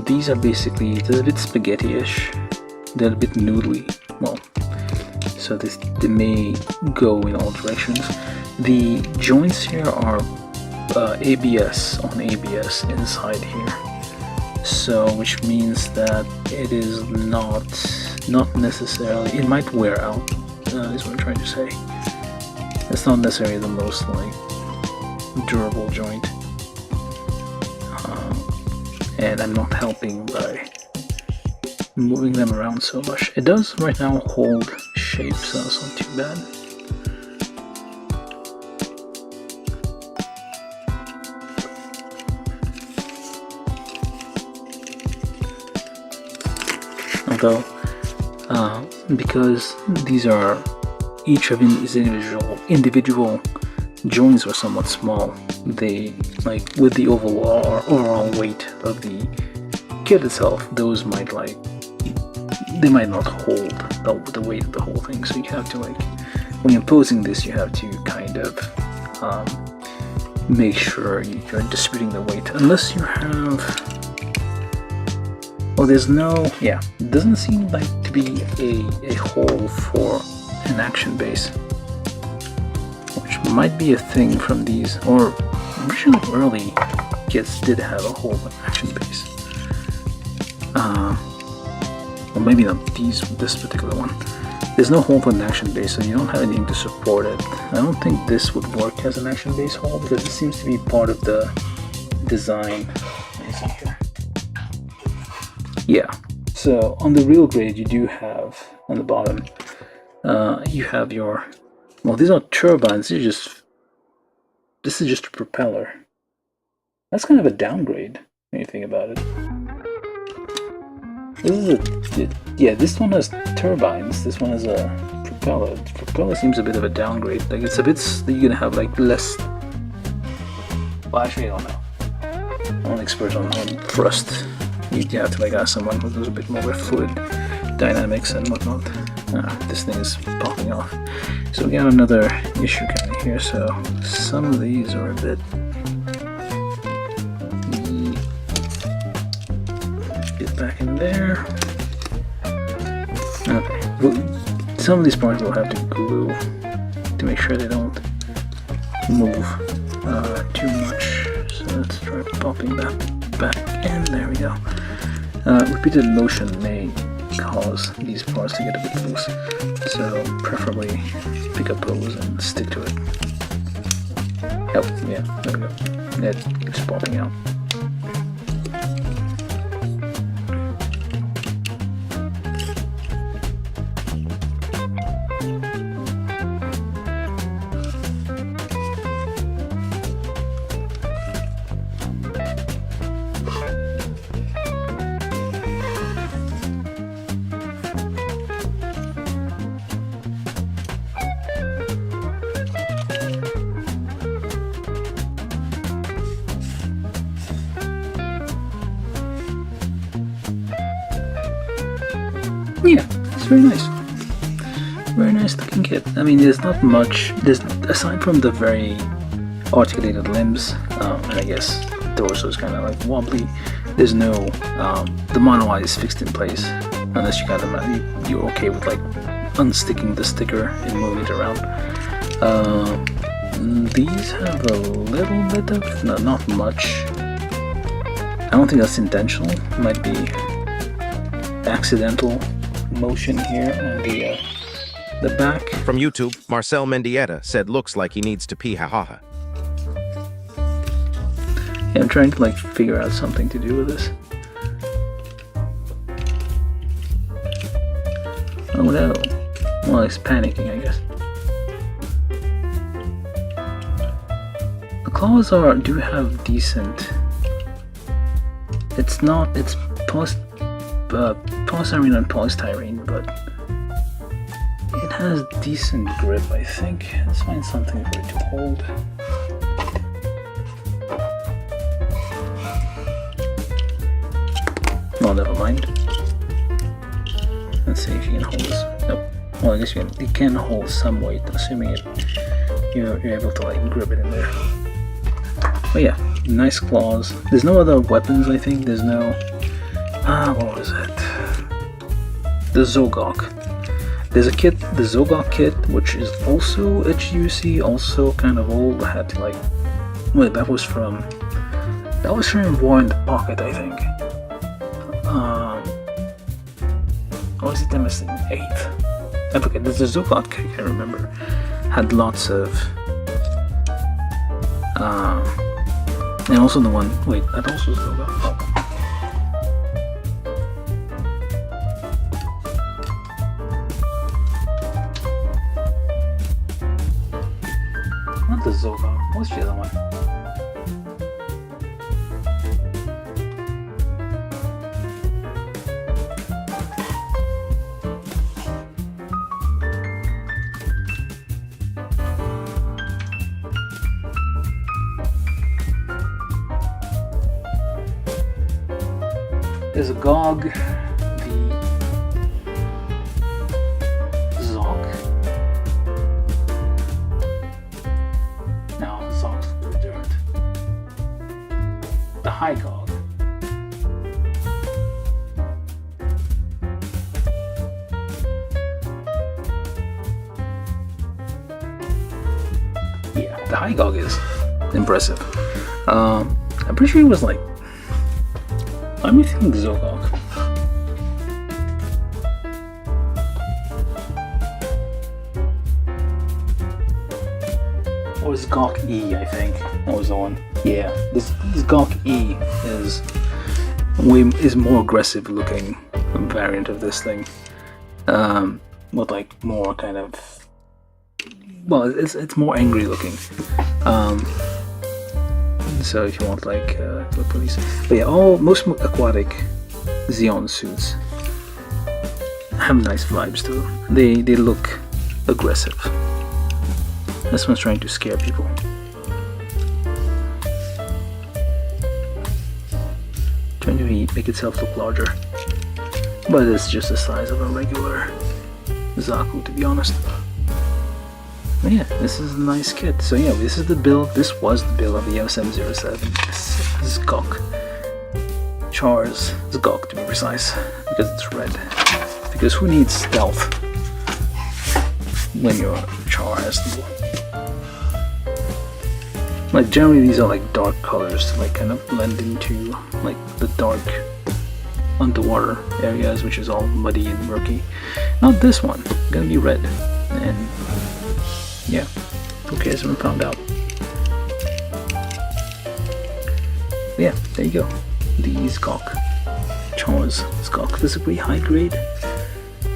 Speaker 1: These are basically, they're a bit spaghetti-ish. They're a bit noodly. Well, so they may go in all directions. The joints here are ABS on ABS inside here, so which means that it is not necessarily, it might wear out, is what I'm trying to say. It's not necessarily the most like durable joint, and I'm not helping by moving them around so much. It does right now hold shape, so it's not too bad. Although, because these are, each of these individual joints are somewhat small, they, like with the overall weight of the kit itself, those might they might not hold the weight of the whole thing. So you have to, like, when you're posing this, you have to kind of make sure you're distributing the weight, unless you have. Well, there's no, yeah, it doesn't seem like to be a hole for an action base, which might be a thing from these, or I'm pretty sure like early kits did have a hole for an action base. Or maybe not this particular one. There's no hole for an action base, so you don't have anything to support it. I don't think this would work as an action base hole, because it seems to be part of the design. Let me see here. Yeah, so on the real grade you do have, on the bottom, you have your, well, these are turbines, this is just a propeller. That's kind of a downgrade when you think about it. Yeah, this one has turbines, this one has a propeller. The propeller seems a bit of a downgrade, like it's a bit, you're gonna have like less, well actually I don't know. I'm an expert on thrust. You have to like ask someone who knows a bit more with fluid dynamics and whatnot. This thing is popping off. So we got another issue kind of here. So some of these are a bit. Get back in there. Okay. Well, some of these parts we'll have to glue to make sure they don't move too much. So let's try popping that back in. There we go. Repeated motion may cause these parts to get a bit loose, so preferably pick a pose and stick to it. Oh, yeah, there we go. It keeps popping out. Yeah, it's very nice. Very nice looking kit. I mean, there's not much, aside from the very articulated limbs, and I guess torso is kind of like wobbly, there's no, the monolith is fixed in place, unless you got you're okay with like unsticking the sticker and moving it around. These have a little bit of, not much, don't think that's intentional. It might be accidental motion here on the back.
Speaker 2: From YouTube, Marcel Mendieta said looks like he needs to pee, hahaha.
Speaker 1: Yeah, I'm trying to like figure out something to do with this. Oh no. Well, he's panicking, I guess. The claws do have decent. It's polystyrene and polystyrene, but it has decent grip, I think. Let's find something for it to hold. Oh, never mind. Let's see if you can hold this. Nope. Well, I guess you can hold some weight, assuming you're able to like grip it in there. But yeah, nice claws. There's no other weapons, I think. There's no... what was it? The Zogok. There's a kit, the Zogok kit, which is also HUC, also kind of old. I had to like... Wait, that was from War in the Pocket, I think. Or was it MSM-08? I forget. There's the Zogok kit, I remember. Had lots of... and also the one... Wait, that also is Zogok. Oh. Not the Zogok. What's the other one? There's a GOG, the Zog. No, the Zog's a little different. The High GOG. Yeah, the High GOG is impressive. I'm pretty sure it was like... Let me think Zogok. Or was GOK E, I think. That was the one. Yeah, this GOK E is more aggressive looking variant of this thing. With like more kind of... Well, it's more angry looking. So if you want like the police, but yeah, most aquatic Zeon suits have nice vibes too. They look aggressive. This one's trying to scare people. Trying to make itself look larger, but it's just the size of a regular Zaku, to be honest. But yeah, this is a nice kit. So yeah, this is the build. This was the build of the MSM-07. Zgok. Char's Zgok, to be precise, because it's red. Because who needs stealth when your Char has the... Like generally these are like dark colors to like kind of blend into like the dark underwater areas, which is all muddy and murky. Not this one. It's gonna be red. And yeah, who cares when we found out? But yeah, there you go. The Zgok. Char's Zgok. This is a pretty high grade.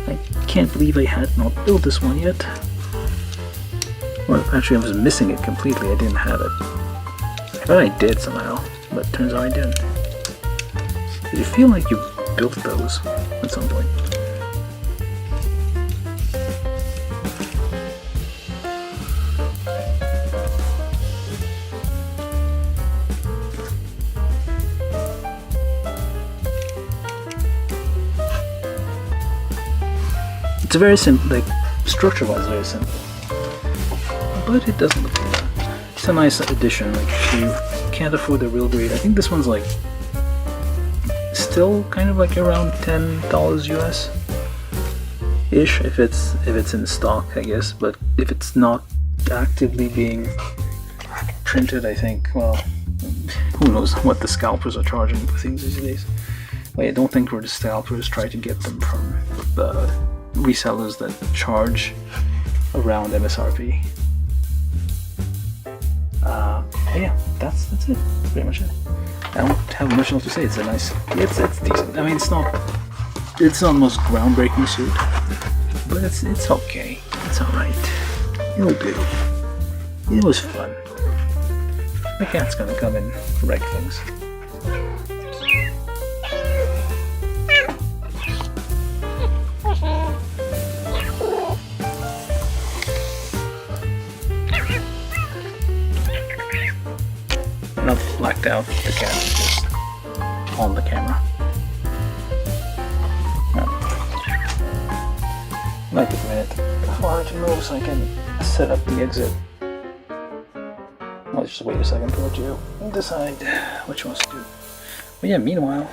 Speaker 1: I can't believe I had not built this one yet. Well, actually I was missing it completely. I didn't have it. I thought I did somehow, but turns out I didn't. Did you feel like you built those at some point? It's a very simple, like structure-wise, very simple, but it doesn't look bad. It's a nice addition. Like if you can't afford the real grade, I think this one's like still kind of like around $10 US ish if it's in stock, I guess. But if it's not actively being printed, I think, well, Who knows what the scalpers are charging for things these days. Wait, I don't think we're the scalpers. Try to get them from the resellers that charge around MSRP. Yeah, that's it. Pretty much it. I don't have much else to say. It's a nice. It's decent. I mean, it's not the most groundbreaking suit, but it's okay. It's all right. It'll do. It was fun. The cat's gonna come and wreck things. Not blacked out, the cat is just on the camera. Might take a minute for her to move so I can set up the exit. I'll just wait a second for her to decide what she wants to do. But yeah, meanwhile,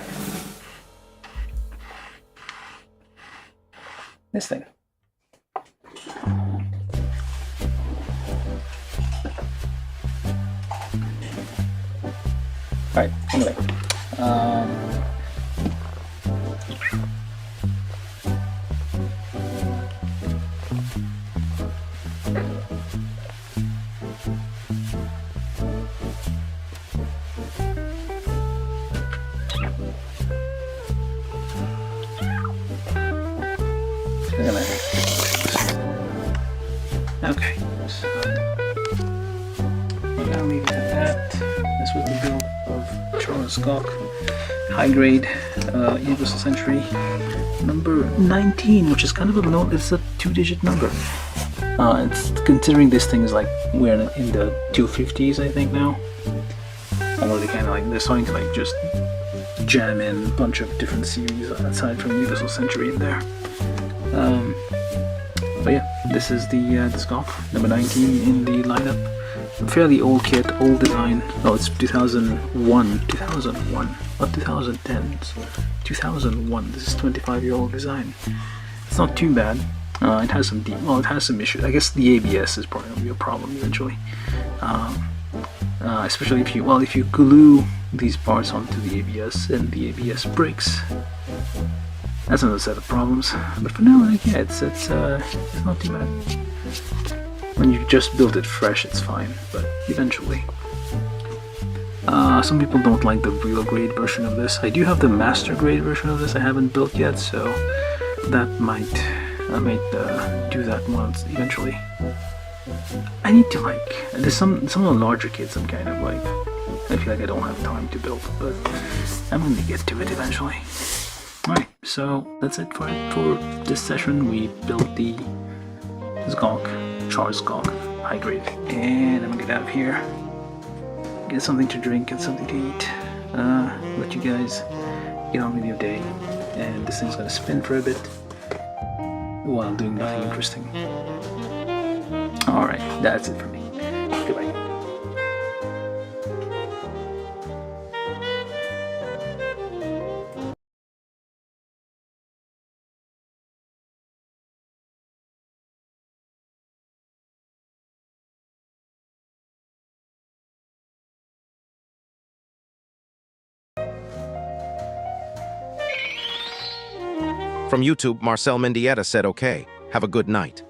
Speaker 1: this thing. Alright, anyway. Okay, so we're gonna leave it at that. This was the build of Char's Gok, high grade, Universal Century, number 19, which is kind of it's a 2-digit number. It's considering this thing is like we're in the 250s, I think now. I'm already kind of like they're starting to like just jam in a bunch of different series aside from Universal Century in there. But yeah, this is the Gok, number 19 in the lineup. A fairly old kit, old design. Oh, it's 2001, not 2010. 2001. This is 25-year-old design. It's not too bad. It has some it has some issues. I guess the ABS is probably gonna be a problem eventually. Especially if you glue these parts onto the ABS and the ABS breaks. That's another set of problems. But for now, like, yeah, it's not too bad. When you just build it fresh, it's fine, but eventually. Some people don't like the real grade version of this. I do have the master grade version of this I haven't built yet, so that might do that once eventually. I need to there's some of the larger kits I'm kind of like, I feel like I don't have time to build, but I'm going to get to it eventually. Alright, so that's it for this session. We built the Gok, Char's Gok, high grade, and I'm gonna get out of here, get something to drink, get something to eat, let you guys get on with your day, and this thing's gonna spin for a bit while doing nothing interesting. Alright, that's it for me. Goodbye.
Speaker 2: From YouTube, Marcel Mendieta said okay. Have a good night.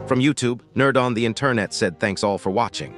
Speaker 2: From YouTube, Nerd on the Internet said thanks all for watching.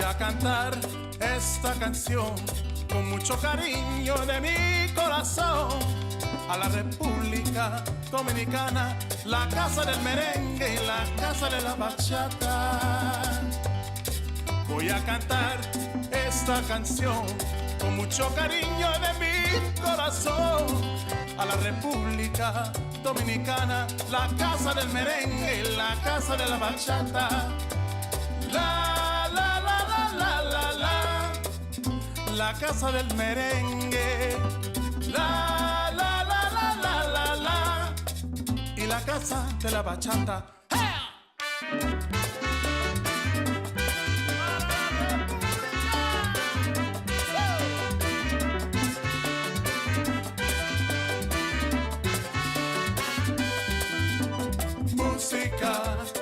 Speaker 3: Voy a cantar esta canción con mucho cariño de mi corazón a la República Dominicana, la casa del merengue y la casa de la bachata. Voy a cantar esta canción con mucho cariño de mi corazón a la República Dominicana, la casa del merengue y la casa de la bachata. La la la la la la la, la casa del merengue. La la la la la la la, y la casa de la bachata. Música